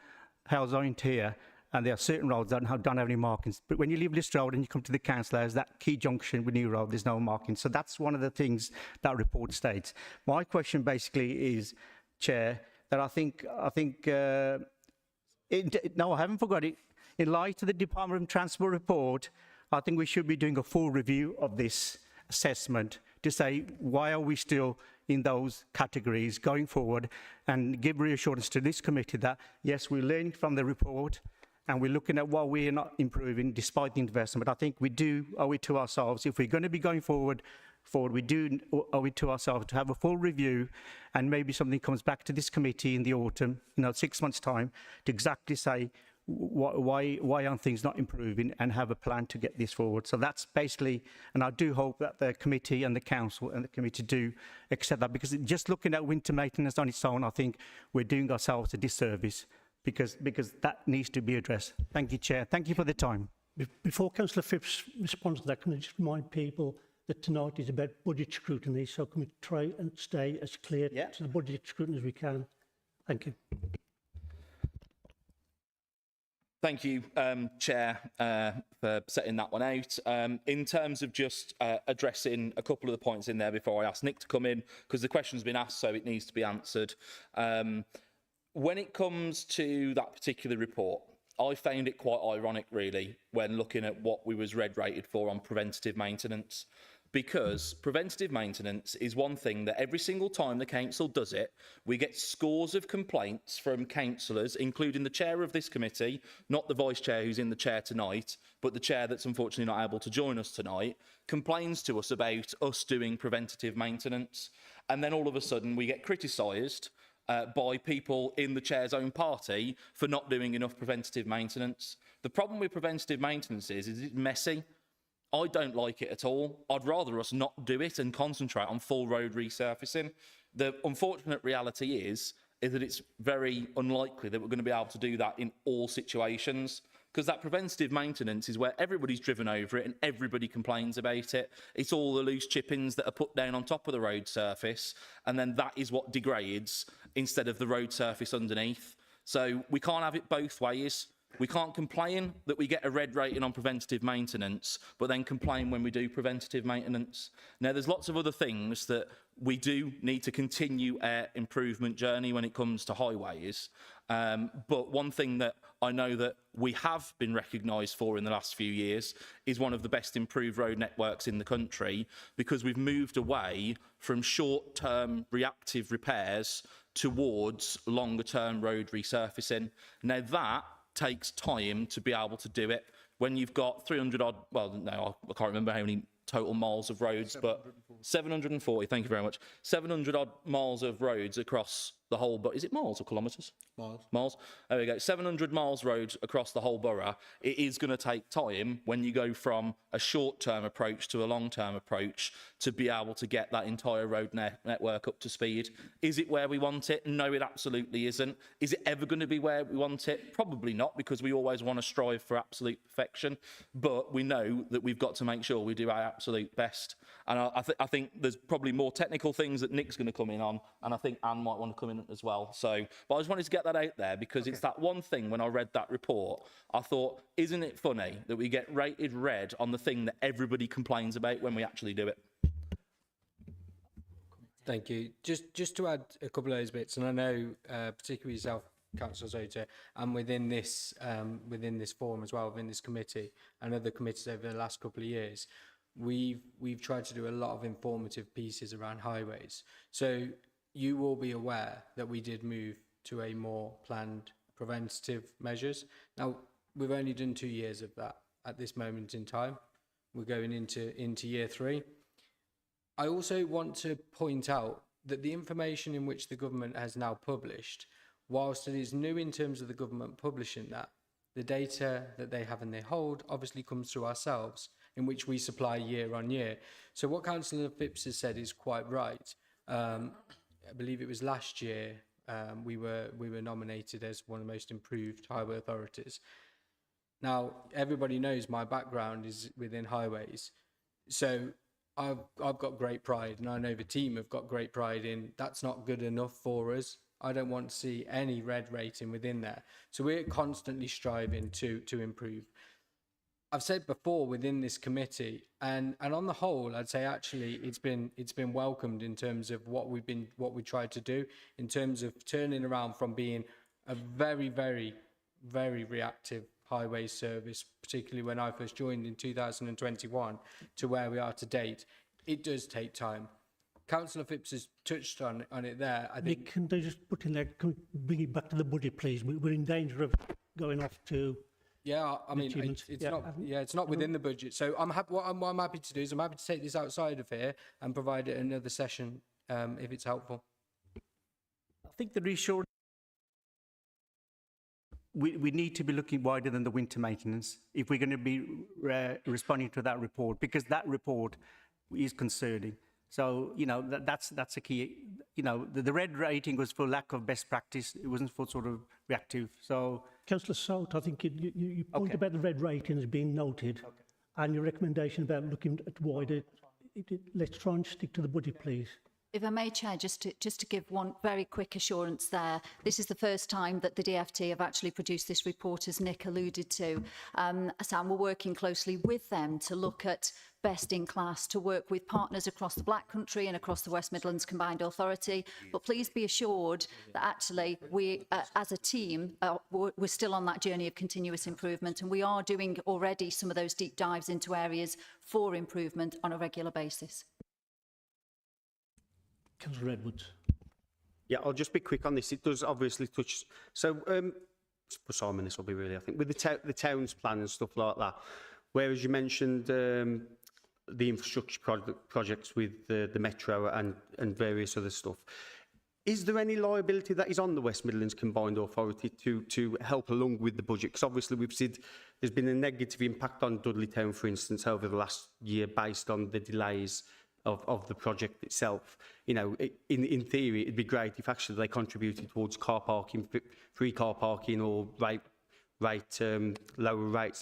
Hellzoint here, and there are certain roads that don't have any markings. But when you leave List Road and you come to the council house, that key junction with New Road, there's no marking. So that's one of the things that report states. My question basically is, Chair, that I think no, I haven't forgot it. In light of the Department of Transport report, I think we should be doing a full review of this assessment to say, why are we still in those categories going forward, and give reassurance to this committee that, yes, we're learning from the report, and we're looking at what we're not improving despite the investment. But I think we do owe it to ourselves, if we're going to be going forward, we do owe it to ourselves to have a full review, and maybe something comes back to this committee in the autumn, 6 months' time, to exactly say why aren't things not improving, and have a plan to get this forward. So that's basically, and I do hope that the committee and the council and the committee do accept that, because just looking at winter maintenance on its own, I think we're doing ourselves a disservice, because that needs to be addressed. Thank you, Chair. Thank you for the time. Before Councillor Phipps responds to that, can I just remind people that tonight is about budget scrutiny, so can we try and stay as clear to the budget scrutiny as we can? Thank you. Thank you, Chair, for setting that one out. In terms of just addressing a couple of the points in there before I ask Nick to come in, because the question's been asked, so it needs to be answered. When it comes to that particular report, I found it quite ironic, really, when looking at what we was red rated for on preventative maintenance. Because preventative maintenance is one thing that every single time the council does it, we get scores of complaints from councillors, including the chair of this committee, not the vice chair who's in the chair tonight, but the chair that's unfortunately not able to join us tonight, complains to us about us doing preventative maintenance. And then all of a sudden we get criticised by people in the chair's own party for not doing enough preventative maintenance. The problem with preventative maintenance is it's messy. I don't like it at all. I'd rather us not do it and concentrate on full road resurfacing. The unfortunate reality is that it's very unlikely that we're going to be able to do that in all situations, because that preventative maintenance is where everybody's driven over it and everybody complains about it. It's all the loose chippings that are put down on top of the road surface, and then that is what degrades instead of the road surface underneath. So we can't have it both ways. We can't complain that we get a red rating on preventative maintenance, but then complain when we do preventative maintenance. Now, there's lots of other things that we do need to continue our improvement journey when it comes to highways. But one thing that I know that we have been recognised for in the last few years is one of the best improved road networks in the country, because we've moved away from short-term reactive repairs towards longer-term road resurfacing. Now, that takes time to be able to do it. When you've got 300 odd, well, no, I can't remember how many total miles of roads, but 740, thank you very much. 700 odd miles of roads across the whole, but is it miles or kilometres? Miles. Miles. There we go. 700 miles roads across the whole borough. It is going to take time when you go from a short-term approach to a long-term approach to be able to get that entire road network up to speed. Is it where we want it? No, it absolutely isn't. Is it ever going to be where we want it? Probably not, because we always want to strive for absolute perfection. But we know that we've got to make sure we do our absolute best. And I think there's probably more technical things that Nick's going to come in on, and I think Anne might want to come in as well. So, but I just wanted to get that out there, because it's that one thing when I read that report, I thought, isn't it funny that we get rated red on the thing that everybody complains about when we actually do it? Thank you. Just to add a couple of those bits, and I know particularly yourself, Councillor Zota, and within this forum as well, within this committee and other committees over the last couple of years, we've tried to do a lot of informative pieces around highways. So you will be aware that we did move to a more planned preventative measures. Now, we've only done 2 years of that at this moment in time. We're going into year 3. I also want to point out that the information in which the government has now published, whilst it is new in terms of the government publishing that, the data that they have and they hold obviously comes through ourselves, in which we supply year on year. So what Councillor Phipps has said is quite right. I believe it was last year we were nominated as one of the most improved highway authorities. Now, everybody knows my background is within highways, so I've got great pride, and I know the team have got great pride in that's not good enough for us. I don't want to see any red rating within there. So we're constantly striving to improve. I've said before within this committee, and on the whole, I'd say actually it's been welcomed in terms of what we tried to do in terms of turning around from being a very, very, very reactive highway service, particularly when I first joined in 2021, to where we are to date. It does take time. Councillor Phipps has touched on it there. I think. Nick, can they just put in there, can we bring it back to the budget, please? We're in danger of going off to... Yeah, I mean, it's not within the budget. So what I'm happy to do is I'm happy to take this outside of here and provide it another session if it's helpful. I think the reassuring, we need to be looking wider than the winter maintenance if we're going to be responding to that report, because that report is concerning. So, you know, that's a key. You know, the red rating was for lack of best practice. It wasn't for sort of reactive. So, Councillor Salt, I think you point about the red rating as being noted, and your recommendation about looking at wider. Let's try and stick to the budget, please. If I may, Chair, just to give one very quick assurance there, this is the first time that the DFT have actually produced this report, as Nick alluded to. Sam, we're working closely with them to look at best in class, to work with partners across the Black Country and across the West Midlands Combined Authority. But please be assured that actually we, as a team, we're still on that journey of continuous improvement, and we are doing already some of those deep dives into areas for improvement on a regular basis. Councillor Edwards. Yeah, I'll just be quick on this. It does obviously touch. So, for Simon, this will be really, I think, with the town's plan and stuff like that. Whereas you mentioned the infrastructure projects with the metro and various other stuff. Is there any liability that is on the West Midlands Combined Authority to help along with the budget? Because obviously we've seen there's been a negative impact on Dudley Town, for instance, over the last year based on the delays of the project itself. You know, in theory, it'd be great if actually they contributed towards car parking, free car parking, or lower rates and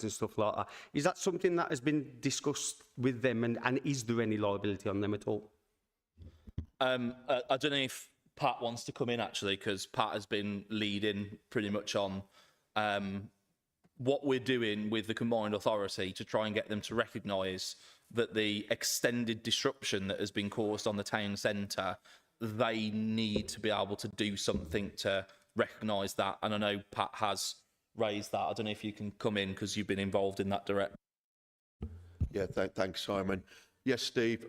stuff like that. Is that something that has been discussed with them, and is there any liability on them at all? I don't know if Pat wants to come in, actually, because Pat has been leading pretty much on what we're doing with the Combined Authority to try and get them to recognise that the extended disruption that has been caused on the town centre, they need to be able to do something to recognise that. And I know Pat has raised that. I don't know if you can come in because you've been involved in that direct. Yeah, thanks, Simon. Yes, Steve.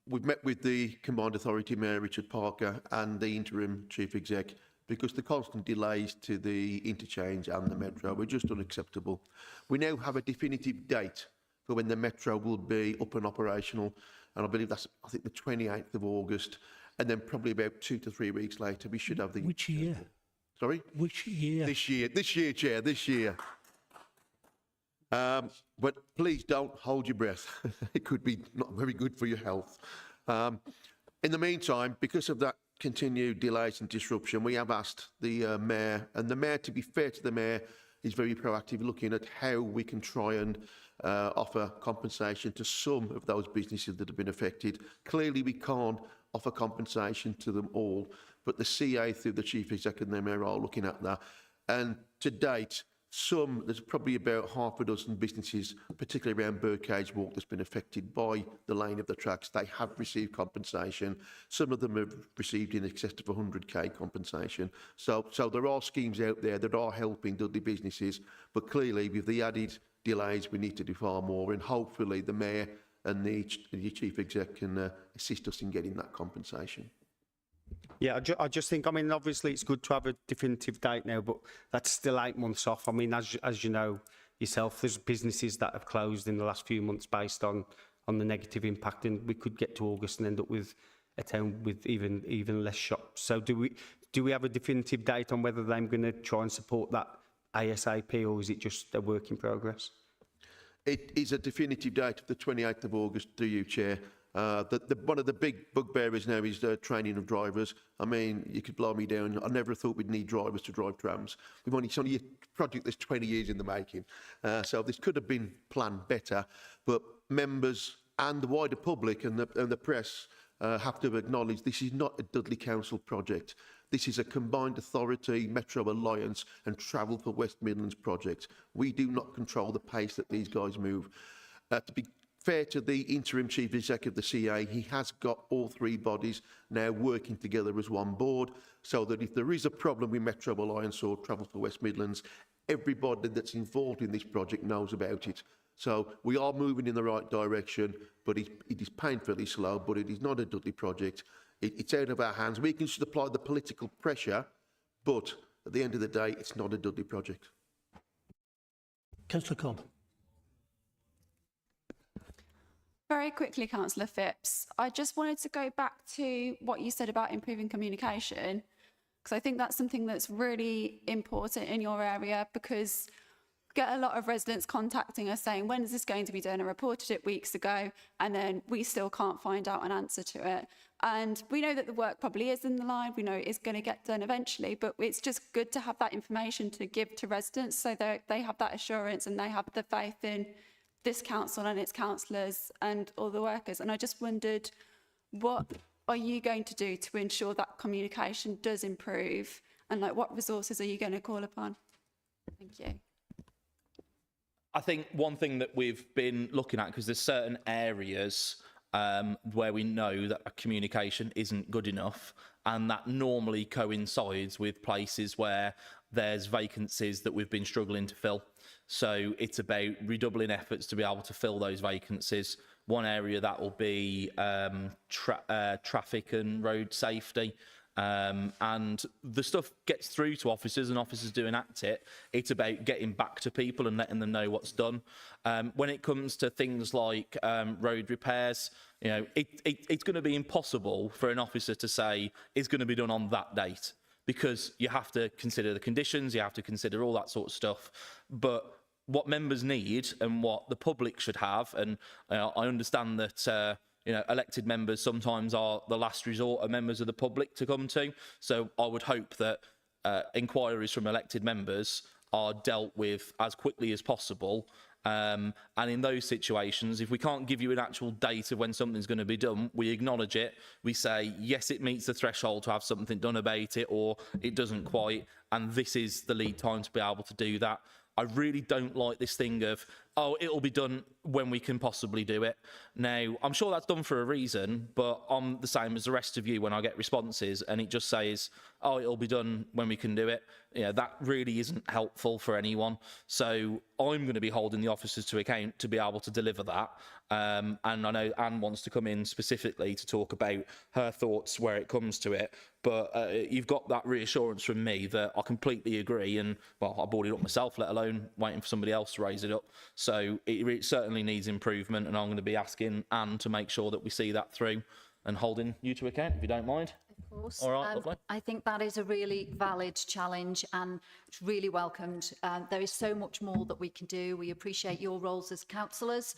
We've met with the Combined Authority Mayor, Richard Parker, and the interim chief exec, because the constant delays to the interchange and the metro were just unacceptable. We now have a definitive date for when the metro will be up and operational, and I believe that's, I think, the 28th of August, and then probably about 2 to 3 weeks later we should have the... Which year? Sorry? Which year? This year, Chair, this year. But please don't hold your breath. It could be not very good for your health. In the meantime, because of that continued delays and disruption, we have asked the Mayor, and the Mayor, to be fair to the Mayor, is very proactive, looking at how we can try and offer compensation to some of those businesses that have been affected. Clearly, we can't offer compensation to them all, but the CA, through the Chief Executive and the Mayor, are looking at that. And to date, there's probably about half a dozen businesses, particularly around Birdcage Walk, that's been affected by the laying of the tracks. They have received compensation. Some of them have received in excess of 100k compensation. So there are schemes out there that are helping Dudley businesses, but clearly with the added delays, we need to do far more, and hopefully the Mayor and the Chief Exec can assist us in getting that compensation. Yeah, I just think, I mean, obviously it's good to have a definitive date now, but that's still 8 months off. I mean, as you know yourself, there's businesses that have closed in the last few months based on the negative impact, and we could get to August and end up with a town with even less shops. So do we have a definitive date on whether they're going to try and support that ASAP, or is it just a work in progress? It is a definitive date of the 28th of August, through you, Chair. One of the big bugbearers now is the training of drivers. I mean, you could blow me down. I never thought we'd need drivers to drive trams. It's only a project that's 20 years in the making. So this could have been planned better, but members and the wider public and the press have to acknowledge this is not a Dudley Council project. This is a Combined Authority, Metro Alliance and Travel for West Midlands project. We do not control the pace that these guys move. To be fair to the interim chief executive of the CA, he has got all three bodies now working together as one board, so that if there is a problem with Metro Alliance or Travel for West Midlands, everybody that's involved in this project knows about it. So we are moving in the right direction, but it is painfully slow, but it is not a Dudley project. It's out of our hands. We can supply the political pressure, but at the end of the day, it's not a Dudley project. Councillor Cobb. Very quickly, Councillor Phipps, I just wanted to go back to what you said about improving communication, because I think that's something that's really important in your area, because we get a lot of residents contacting us saying, when is this going to be done? I reported it weeks ago, and then we still can't find out an answer to it. And we know that the work probably is in the line, we know it is going to get done eventually, but it's just good to have that information to give to residents so that they have that assurance and they have the faith in this council and its councillors and all the workers. And I just wondered what are you going to do to ensure that communication does improve? And like, what resources are you going to call upon? Thank you. I think one thing that we've been looking at, because there's certain areas where we know that our communication isn't good enough, and that normally coincides with places where there's vacancies that we've been struggling to fill. So it's about redoubling efforts to be able to fill those vacancies. One area that will be traffic and road safety. And the stuff gets through to officers and officers do enact it. It's about getting back to people and letting them know what's done. When it comes to things like road repairs, you know, it's going to be impossible for an officer to say it's going to be done on that date, because you have to consider the conditions, you have to consider all that sort of stuff. But what members need and what the public should have, and I understand that you know, elected members sometimes are the last resort of members of the public to come to. So I would hope that inquiries from elected members are dealt with as quickly as possible. And in those situations, if we can't give you an actual date of when something's going to be done, we acknowledge it. We say, yes, it meets the threshold to have something done about it, or it doesn't quite. And this is the lead time to be able to do that. I really don't like this thing of, oh, it'll be done when we can possibly do it. Now, I'm sure that's done for a reason, but I'm the same as the rest of you when I get responses and it just says, oh, it'll be done when we can do it. You know, that really isn't helpful for anyone. So I'm going to be holding the officers to account to be able to deliver that. And I know Anne wants to come in specifically to talk about her thoughts where it comes to it. But you've got that reassurance from me that I completely agree. And, well, I brought it up myself, let alone waiting for somebody else to raise it up. So it certainly needs improvement. And I'm going to be asking Anne to make sure that we see that through and holding you to account, if you don't mind. Of course. All right, lovely. I think that is a really valid challenge and it's really welcomed. There is so much more that we can do. We appreciate your roles as councillors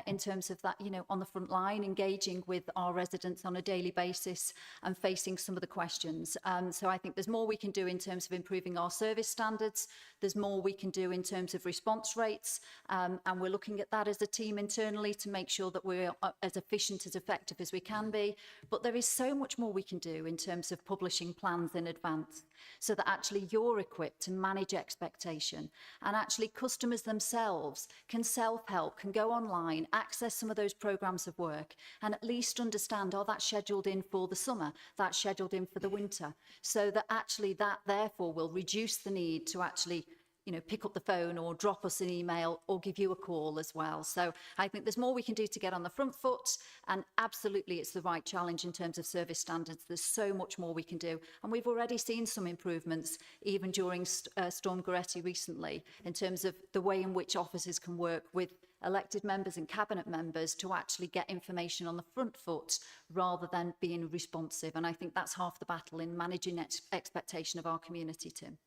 in terms of that, you know, on the front line, engaging with our residents on a daily basis and facing some of the questions. So I think there's more we can do in terms of improving our service standards. There's more we can do in terms of response rates. And we're looking at that as a team internally to make sure that we're as efficient, as effective as we can be. But there is so much more we can do in terms of publishing plans in advance so that actually you're equipped to manage expectation, and actually customers themselves can self-help, can go online, access some of those programmes of work and at least understand, oh, that's scheduled in for the summer, that's scheduled in for the winter, so that actually that therefore will reduce the need to actually, you know, pick up the phone or drop us an email or give you a call as well. So I think there's more we can do to get on the front foot, and absolutely it's the right challenge in terms of service standards. There's so much more we can do. And we've already seen some improvements even during Storm Goretti recently in terms of the way in which officers can work with elected members and cabinet members to actually get information on the front foot rather than being responsive. And I think that's half the battle in managing expectation of our community, Tim.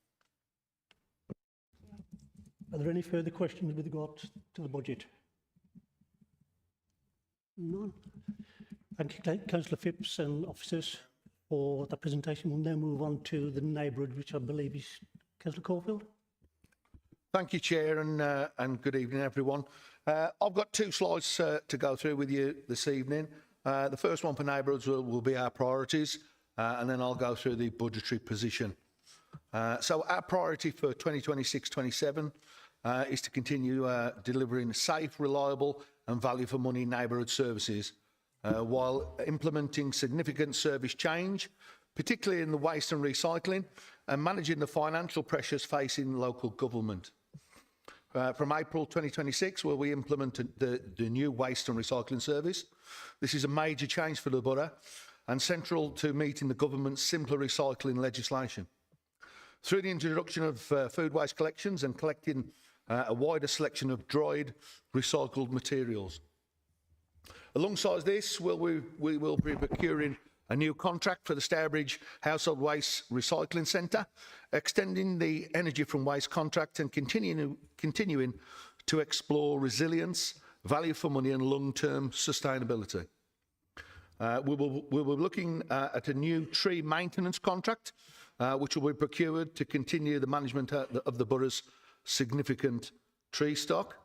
Are there any further questions with regard to the budget? None. Thank you, Councillor Phipps and officers, for the presentation. We'll now move on to the neighbourhood, which I believe is Councillor Caulfield. Thank you, Chair, and good evening, everyone. I've got two slides to go through with you this evening. The first one for neighbourhoods will be our priorities, and then I'll go through the budgetary position. So our priority for 2026-27 is to continue delivering safe, reliable and value for money neighbourhood services while implementing significant service change, particularly in the waste and recycling, and managing the financial pressures facing local government. From April 2026, where we implemented the new waste and recycling service. This is a major change for the borough and central to meeting the government's simpler recycling legislation. Through the introduction of food waste collections and collecting a wider selection of dried recycled materials. Alongside this, we will be procuring a new contract for the Stourbridge Household Waste Recycling Centre, extending the energy from waste contract and continuing to explore resilience, value for money and long-term sustainability. We will be looking at a new tree maintenance contract, which will be procured to continue the management of the borough's significant tree stock.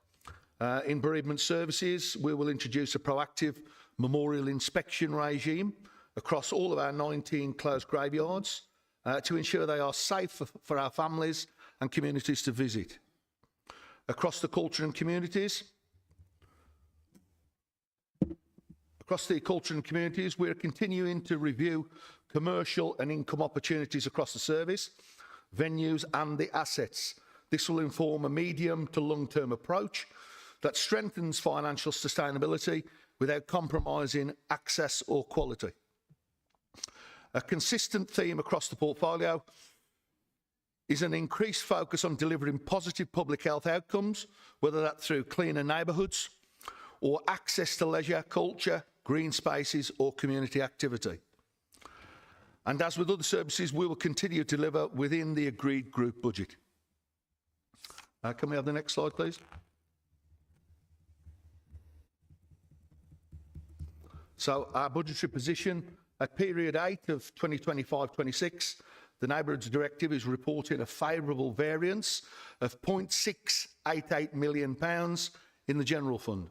In bereavement services, we will introduce a proactive memorial inspection regime across all of our 19 closed graveyards to ensure they are safe for our families and communities to visit. Across the culture and communities, we're continuing to review commercial and income opportunities across the service, venues and the assets. This will inform a medium to long-term approach that strengthens financial sustainability without compromising access or quality. A consistent theme across the portfolio is an increased focus on delivering positive public health outcomes, whether that's through cleaner neighbourhoods or access to leisure, culture, green spaces or community activity. And as with other services, we will continue to deliver within the agreed group budget. Can we have the next slide, please? So our budgetary position at period 8 of 2025-26, the Neighbourhoods Directive is reporting a favourable variance of £0.688 million in the General Fund.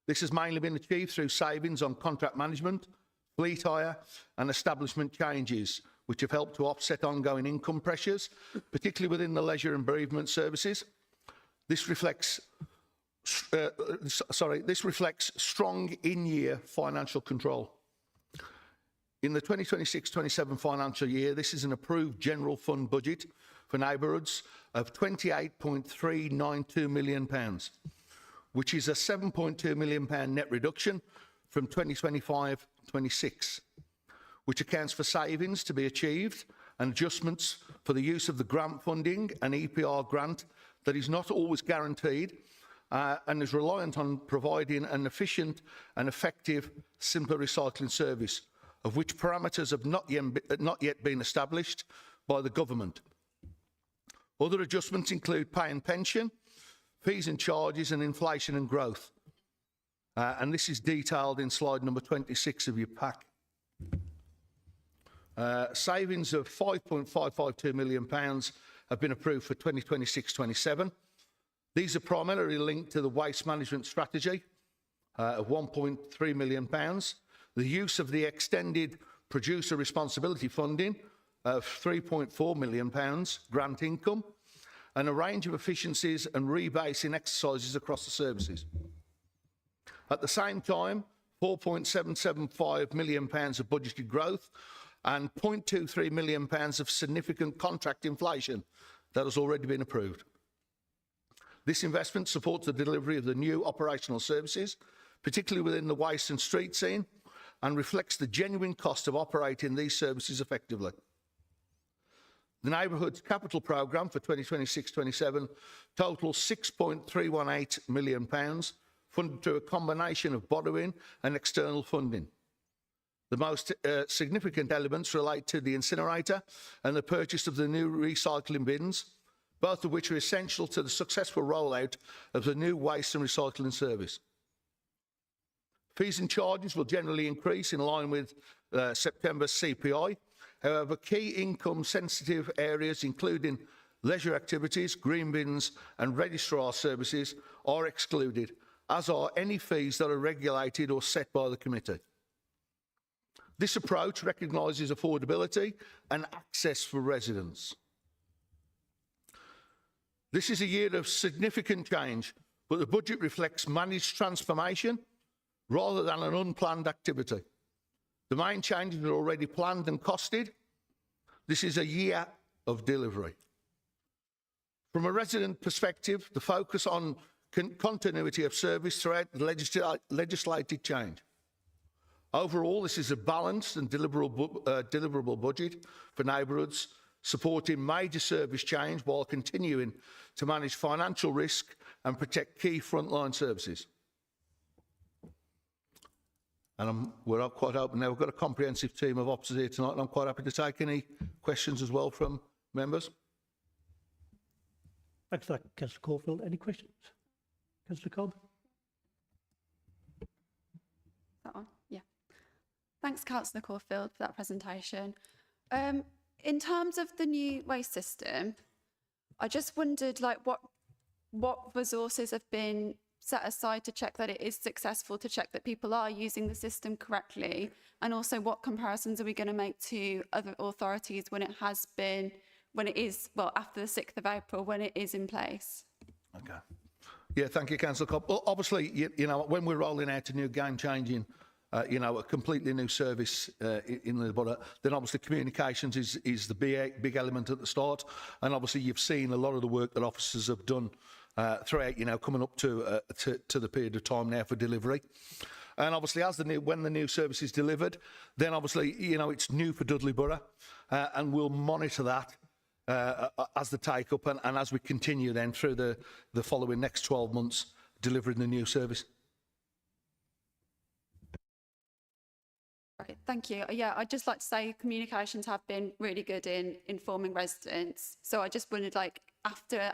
This has mainly been achieved through savings on contract management, fleet hire and establishment changes, which have helped to offset ongoing income pressures, particularly within the leisure and bereavement services. This reflects strong in-year financial control. In the 2026-27 financial year, this is an approved general fund budget for neighbourhoods of £28.392 million, which is a £7.2 million net reduction from 2025-26, which accounts for savings to be achieved and adjustments for the use of the grant funding and EPR grant that is not always guaranteed and is reliant on providing an efficient and effective simpler recycling service, of which parameters have not yet been established by the government. Other adjustments include pay and pension, fees and charges and inflation and growth. And this is detailed in slide number 26 of your pack. Savings of £5.552 million have been approved for 2026-27. These are primarily linked to the waste management strategy of £1.3 million, the use of the extended producer responsibility funding of £3.4 million grant income, and a range of efficiencies and rebasing exercises across the services. At the same time, £4.775 million of budgeted growth and £0.23 million of significant contract inflation that has already been approved. This investment supports the delivery of the new operational services, particularly within the waste and street scene, and reflects the genuine cost of operating these services effectively. The Neighbourhoods Capital Programme for 2026-27 totals £6.318 million, funded through a combination of borrowing and external funding. The most significant elements relate to the incinerator and the purchase of the new recycling bins, both of which are essential to the successful rollout of the new waste and recycling service. Fees and charges will generally increase in line with September's CPI. However, key income-sensitive areas, including leisure activities, green bins and registrar services, are excluded, as are any fees that are regulated or set by the committee. This approach recognises affordability and access for residents. This is a year of significant change, but the budget reflects managed transformation rather than an unplanned activity. The main changes are already planned and costed. This is a year of delivery. From a resident perspective, the focus on continuity of service throughout the legislated change. Overall, this is a balanced and deliverable budget for neighbourhoods, supporting major service change while continuing to manage financial risk and protect key frontline services. And we're quite open now. We've got a comprehensive team of officers here tonight, and I'm quite happy to take any questions as well from members. Thanks for that, Councillor Caulfield. Any questions? Councillor Cobb? That one? Yeah. Thanks, Councillor Caulfield, for that presentation. In terms of the new waste system, I just wondered, like, what resources have been set aside to check that it is successful, to check that people are using the system correctly? And also, what comparisons are we going to make to other authorities when it has been, when it is, well, after the 6th of April, when it is in place? Okay. Yeah, thank you, Councillor Cobb. Well, obviously, you know, when we're rolling out a new game-changing, you know, a completely new service in the borough, then obviously communications is the big element at the start. And obviously, you've seen a lot of the work that officers have done throughout, you know, coming up to the period of time now for delivery. And obviously, when the new service is delivered, then obviously, you know, it's new for Dudley Borough, and we'll monitor that as the take-up and as we continue then through the following next 12 months delivering the new service. Right, thank you. Yeah, I'd just like to say communications have been really good in informing residents. So I just wondered, like, after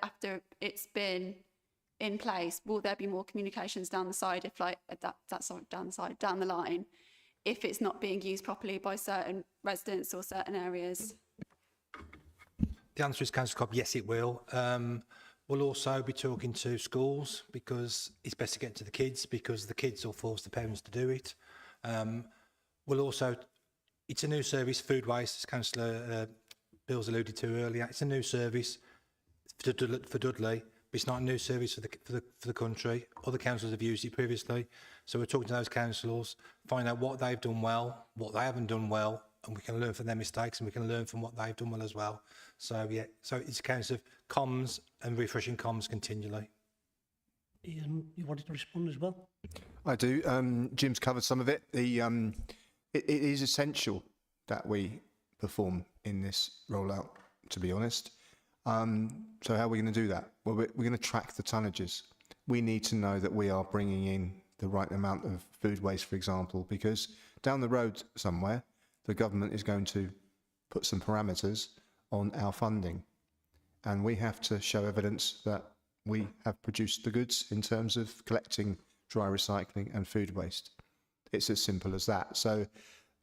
it's been in place, will there be more communications down the side, if like down the line, if it's not being used properly by certain residents or certain areas? The answer is, Councillor Cobb, yes, it will. We'll also be talking to schools because it's best to get to the kids, because the kids will force the parents to do it. We'll also, it's a new service, food waste, as Councillor Bills alluded to earlier. It's a new service for Dudley, but it's not a new service for the country. Other councils have used it previously. So we're talking to those councils, find out what they've done well, what they haven't done well, and we can learn from their mistakes and we can learn from what they've done well as well. So yeah, so it's a case of comms and refreshing comms continually. Ian, you wanted to respond as well? I do. Jim's covered some of it. It is essential that we perform in this rollout, to be honest. So how are we going to do that? Well, we're going to track the tonnages. We need to know that we are bringing in the right amount of food waste, for example, because down the road somewhere, the government is going to put some parameters on our funding. And we have to show evidence that we have produced the goods in terms of collecting dry recycling and food waste. It's as simple as that. So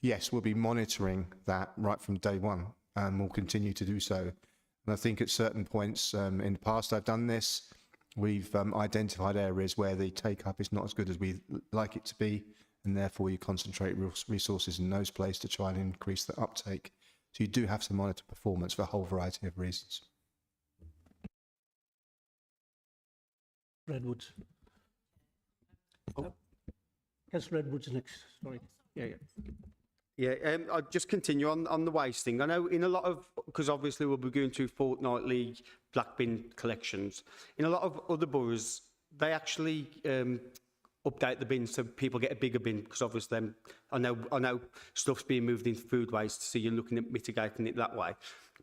yes, we'll be monitoring that right from day one, and we'll continue to do so. And I think at certain points in the past I've done this, we've identified areas where the take-up is not as good as we like it to be, and therefore you concentrate resources in those places to try and increase the uptake. So you do have to monitor performance for a whole variety of reasons. Redwoods. Oh. Councillor Redwoods next, sorry. Yeah, I'll just continue on the waste thing. I know in a lot of, because obviously we'll be going through fortnightly black bin collections. In a lot of other boroughs, they actually update the bins so people get a bigger bin, because obviously I know stuff's being moved into food waste, so you're looking at mitigating it that way.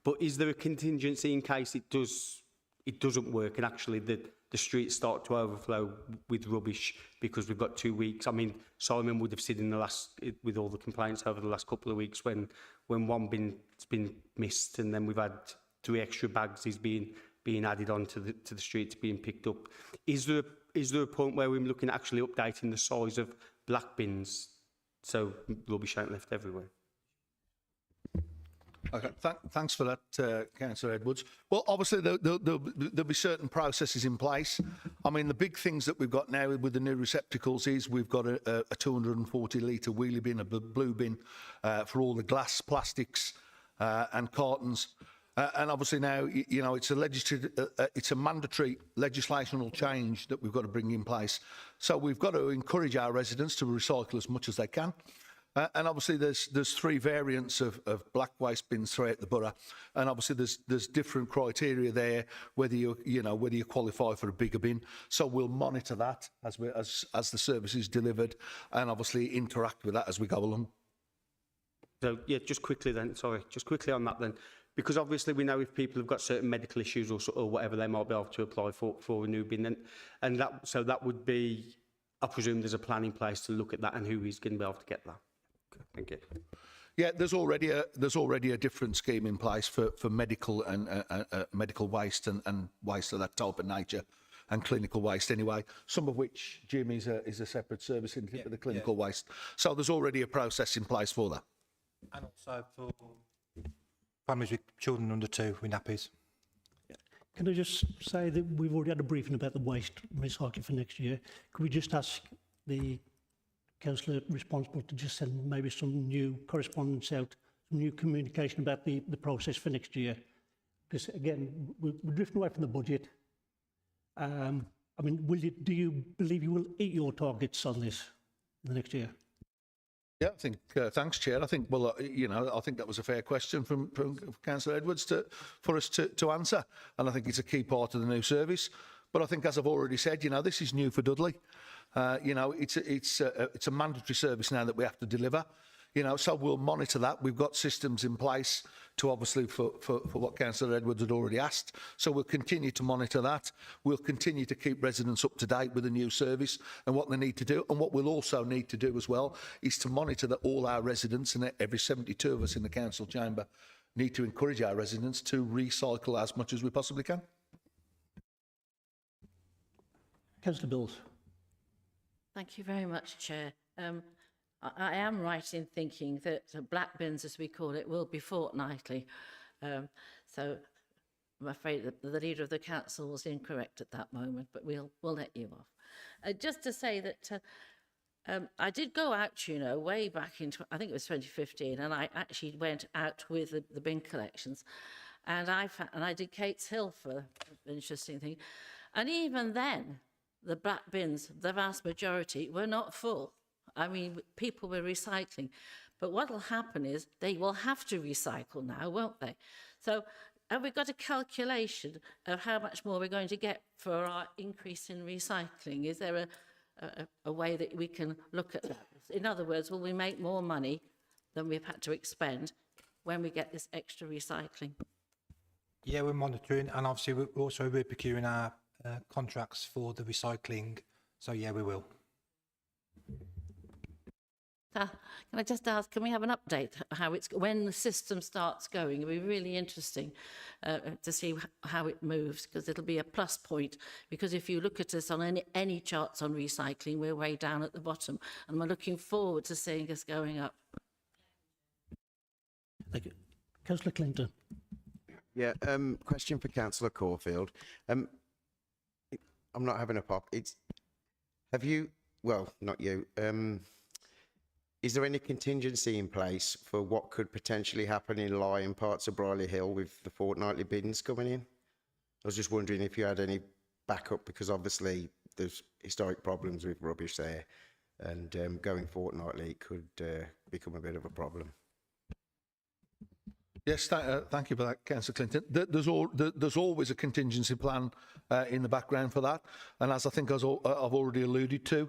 But is there a contingency in case it doesn't work and actually the streets start to overflow with rubbish because we've got 2 weeks? I mean, Simon would have seen in the last, with all the complaints over the last couple of weeks, when one bin's been missed and then we've had 3 extra bags is being added onto the streets being picked up. Is there a point where we're looking at actually updating the size of black bins so rubbish ain't left everywhere? Okay, thanks for that, Councillor Edwards. Well, obviously, there'll be certain processes in place. I mean, the big things that we've got now with the new receptacles is we've got a 240-litre wheelie bin, a blue bin for all the glass, plastics and cartons. And obviously now, you know, it's a mandatory legislational change that we've got to bring in place. So we've got to encourage our residents to recycle as much as they can. And obviously there's 3 variants of black waste bins throughout the borough, and obviously there's different criteria there whether you qualify for a bigger bin. So we'll monitor that as the service is delivered, and obviously interact with that as we go along. So yeah, just quickly on that then, because obviously we know if people have got certain medical issues or whatever, they might be able to apply for a new bin, and that would be, I presume there's a plan in place to look at that and who is going to be able to get that. Thank you. Yeah, there's already a different scheme in place for medical and medical waste and waste of that type of nature, and clinical waste anyway. Some of which, Jim, is a separate service in the clinical waste. So there's already a process in place for that. And also for families with children under 2 with nappies. Can I just say that we've already had a briefing about the waste recycling for next year? Could we just ask the councillor responsible to just send maybe some new correspondence out, some new communication about the process for next year? Because again, we're drifting away from the budget. I mean, do you believe you will eat your targets on this in the next year? Yeah, I think, thanks, Chair. I think, well, I think that was a fair question from Councillor Edwards for us to answer. And I think it's a key part of the new service. But I think, as I've already said, this is new for Dudley. It's a mandatory service now that we have to deliver. So we'll monitor that. We've got systems in place to obviously for what Councillor Edwards had already asked. So we'll continue to monitor that. We'll continue to keep residents up to date with the new service and what they need to do. And what we'll also need to do as well is to monitor that all our residents, and every 72 of us in the council chamber, need to encourage our residents to recycle as much as we possibly can. Councillor Bills. Thank you very much, Chair. I am right in thinking that black bins, as we call it, will be fortnightly. So I'm afraid that the leader of the council was incorrect at that moment, but we'll let you off. Just to say that I did go out, way back in, I think it was 2015, and I actually went out with the bin collections, and I did Kate's Hill for an interesting thing, and even then, the black bins, the vast majority, were not full. I mean, people were recycling. But what will happen is they will have to recycle now, won't they? So have we got a calculation of how much more we're going to get for our increase in recycling? Is there a way that we can look at that? In other words, will we make more money than we've had to expend when we get this extra recycling? Yeah, we're monitoring, and obviously we're also procuring our contracts for the recycling. So yeah, we will. Can I just ask, can we have an update how when the system starts going? It'll be really interesting to see how it moves, because it'll be a plus point. Because if you look at us on any charts on recycling, we're way down at the bottom, and we're looking forward to seeing us going up. Thank you. Councillor Clinton. Yeah, question for Councillor Caulfield. I'm not having a pop. Well, not you. Is there any contingency in place for what could potentially happen in Lyon, parts of Brierley Hill, with the fortnightly bins coming in? I was just wondering if you had any backup, because obviously there's historic problems with rubbish there, and going fortnightly could become a bit of a problem. Yes, thank you for that, Councillor Clinton. There's always a contingency plan in the background for that. And as I think I've already alluded to,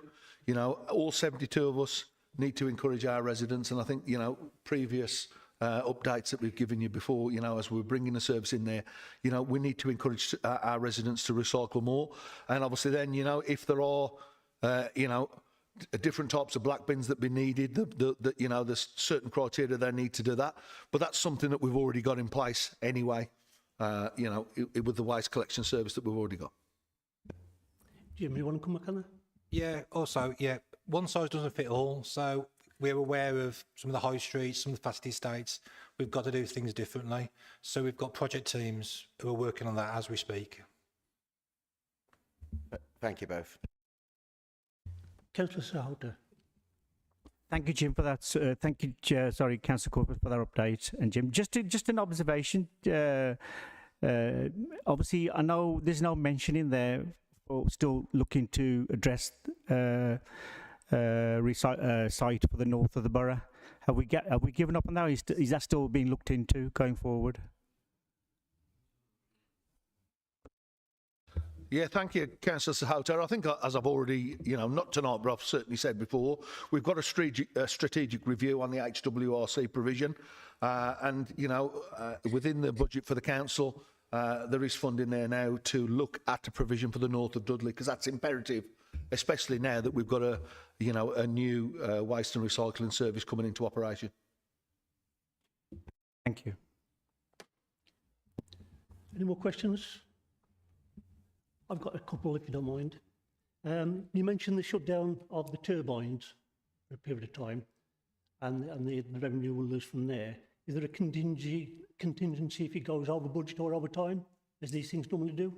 all 72 of us need to encourage our residents. And I think, previous updates that we've given you before, as we're bringing the service in there, we need to encourage our residents to recycle more. And obviously then, if there are, different types of black bins that be needed, there's certain criteria they need to do that. But that's something that we've already got in place anyway, with the waste collection service that we've already got. Jim, you want to come back on that? Yeah, also, yeah, one size doesn't fit all. So we're aware of some of the high streets, some of the fast estates. We've got to do things differently. So we've got project teams who are working on that as we speak. Thank you both. Councillor Sahota. Thank you, Jim, for that. Thank you, Councillor Corporate, for that update. And Jim, just an observation. Obviously, I know there's no mention in there for still looking to address site for the north of the borough. Have we given up on that? Is that still being looked into going forward? Yeah, thank you, Councillor Sahota. I think, as I've already, not tonight, but I've certainly said before, we've got a strategic review on the HWRC provision. And, within the budget for the council, there is funding there now to look at the provision for the north of Dudley, because that's imperative, especially now that we've got a new waste and recycling service coming into operation. Thank you. Any more questions? I've got a couple, if you don't mind. You mentioned the shutdown of the turbines for a period of time, and the revenue will lose from there. Is there a contingency if it goes over budget or over time? as these things normally do?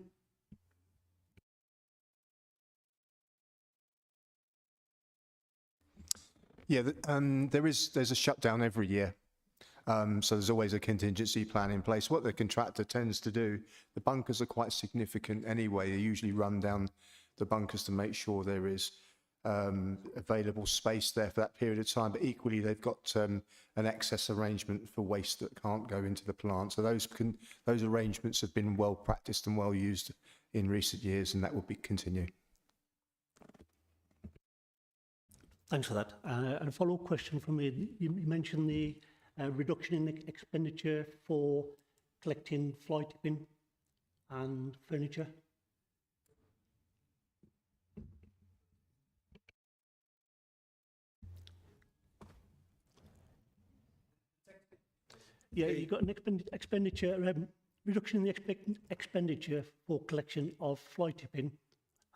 Yeah, there's a shutdown every year. So there's always a contingency plan in place. What the contractor tends to do, the bunkers are quite significant anyway. They usually run down the bunkers to make sure there is available space there for that period of time. But equally, they've got an excess arrangement for waste that can't go into the plant. So those arrangements have been well practiced and well used in recent years, and that will continue. Thanks for that. And a follow-up question from me. You mentioned the reduction in expenditure for collecting fly tipping and furniture. Yeah, you've got an expenditure reduction in the expenditure for collection of fly tipping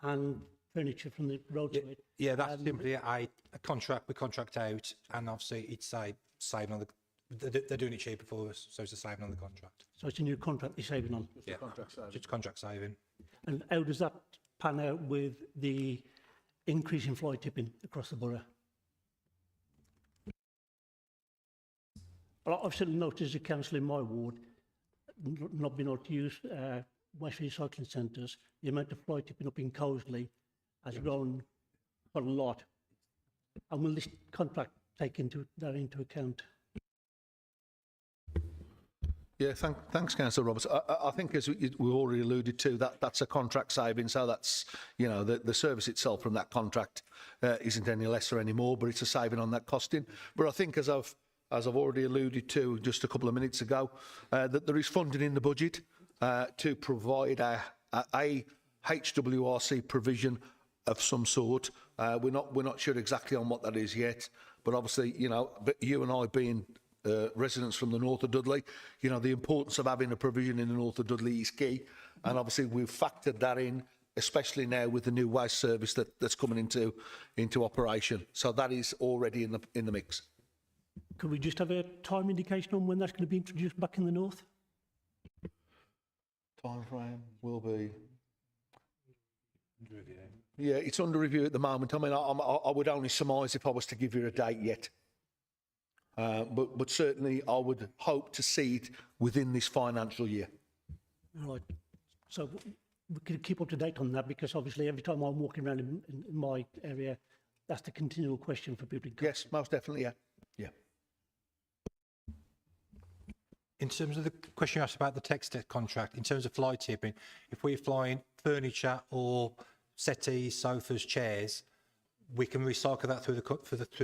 and furniture from the roadside. Yeah, that's simply a contract we contract out, and obviously it's a saving on the. They're doing it cheaper for us, so it's a saving on the contract. So it's a new contract you're saving on. Yeah, just contract saving. And how does that pan out with the increase in fly tipping across the borough? Well, I've certainly noticed as a councillor in my ward, not being able to use waste recycling centres, the amount of fly tipping up in Cosley has grown quite a lot. And will this contract take that into account? Yeah, thanks, Councillor Roberts. I think, as we already alluded to, that's a contract saving. So that's, you know, the service itself from that contract isn't any lesser anymore, but it's a saving on that costing. But I think, as I've already alluded to just a couple of minutes ago, that there is funding in the budget to provide a HWRC provision of some sort. We're not sure exactly on what that is yet, but obviously, you know, but you and I being residents from the north of Dudley, you know, the importance of having a provision in the north of Dudley is key, and obviously we've factored that in, especially now with the new waste service that's coming into operation. So that is already in the mix. Could we just have a time indication on when that's going to be introduced back in the north? Time frame will be. Yeah, it's under review at the moment. I mean, I would only surmise if I was to give you a date yet. But certainly I would hope to see it within this financial year. Right. So we could keep up to date on that, because obviously every time I'm walking around in my area, that's the continual question for people. Yes, most definitely, yeah. Yeah. In terms of the question you asked about the Textec contract, in terms of fly tipping, if we're flying furniture or settees, sofas, chairs, we can recycle that through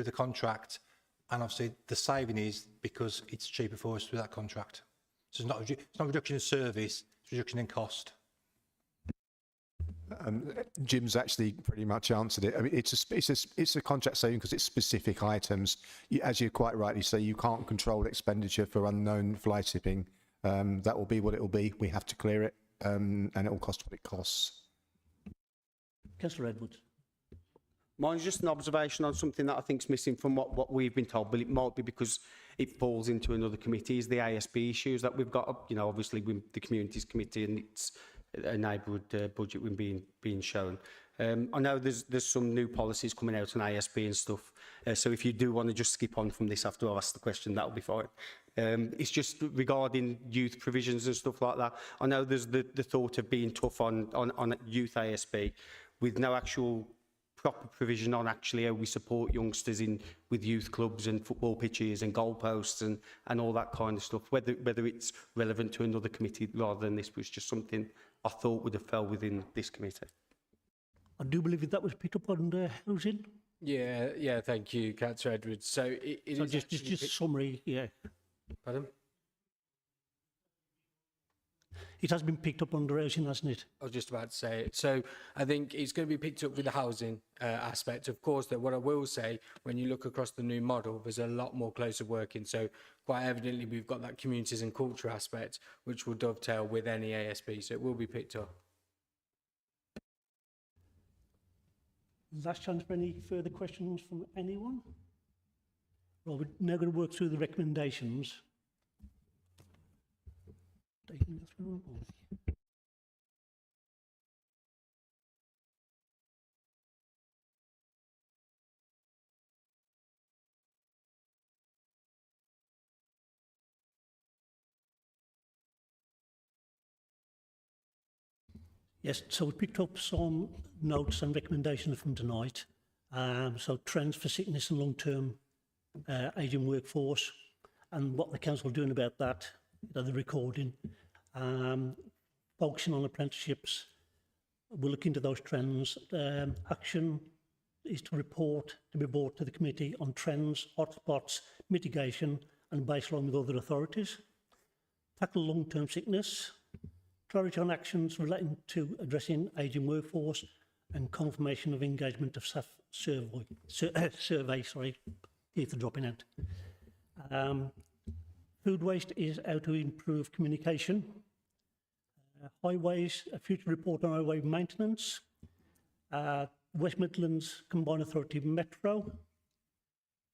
the contract, and obviously the saving is because it's cheaper for us through that contract. So it's not a reduction in service; it's a reduction in cost. Jim's actually pretty much answered it. I mean, it's a contract saving because it's specific items. As you quite rightly say, you can't control expenditure for unknown fly tipping. That will be what it will be. We have to clear it, and it will cost what it costs. Councillor Edwards. Mine's just an observation on something that I think's missing from what we've been told, but it might be because it falls into another committee, is the ASB issues that we've got. You know, obviously with the Communities Committee and it's a neighbourhood budget when being shown. I know there's some new policies coming out on ASB and stuff, so if you do want to just skip on from this after I've asked the question, that'll be fine. It's just regarding youth provisions and stuff like that. I know there's the thought of being tough on youth ASB with no actual proper provision on actually how we support youngsters with youth clubs and football pitches and goalposts and all that kind of stuff. Whether it's relevant to another committee rather than this was just something I thought would have fell within this committee. I do believe that was picked up on housing. Yeah, thank you, Councillor Edwards. So it So is just summary, yeah. Pardon? It has been picked up under housing, hasn't it? I was just about to say it. So I think it's going to be picked up with the housing aspect. Of course, that what I will say, when you look across the new model, there's a lot more closer working. So quite evidently, we've got that communities and culture aspect, which will dovetail with any ASB. So it will be picked up. Last chance for any further questions from anyone? Well, we're now going to work through the recommendations. Taking us through. Yes, so we picked up some notes and recommendations from tonight. So trends for sickness and long-term ageing workforce, and what the council are doing about that, the recording, focusing on apprenticeships. We'll look into those trends. Action is to be brought to the committee on trends, hotspots, mitigation, and baseline with other authorities. Tackle long-term sickness. Clarity on actions relating to addressing ageing workforce and confirmation of engagement of staff survey, teeth are dropping out. Food waste is how to improve communication. Highways, a future report on highway maintenance. West Midlands Combined Authority Metro.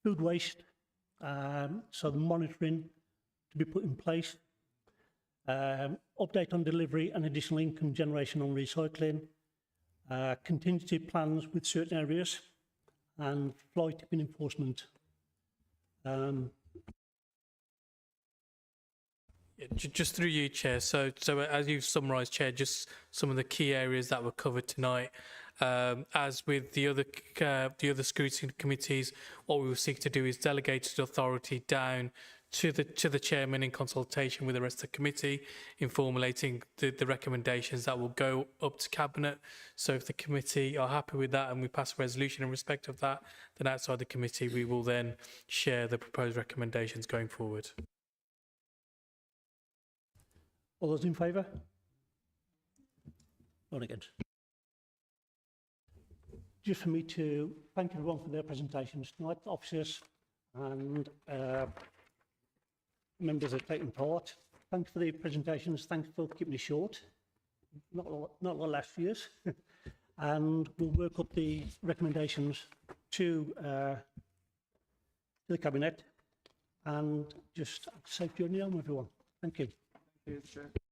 Food waste, so the monitoring to be put in place. Update on delivery and additional income generation on recycling. Contingency plans with certain areas, and fly tipping enforcement. Just through you, Chair. So as you've summarised, Chair, just some of the key areas that were covered tonight. As with the other scrutiny committees, what we will seek to do is delegate authority down to the chairman in consultation with the rest of the committee in formulating the recommendations that will go up to cabinet. So if the committee are happy with that and we pass a resolution in respect of that, then outside the committee we will then share the proposed recommendations going forward. All those in favour? None against. Just for me to thank everyone for their presentations tonight, officers and members that have taken part. Thanks for the presentations. Thanks for keeping it short. Not like last year's. And we'll work up the recommendations to the cabinet. And just safe journey home, everyone. Thank you. Thank you, Chair.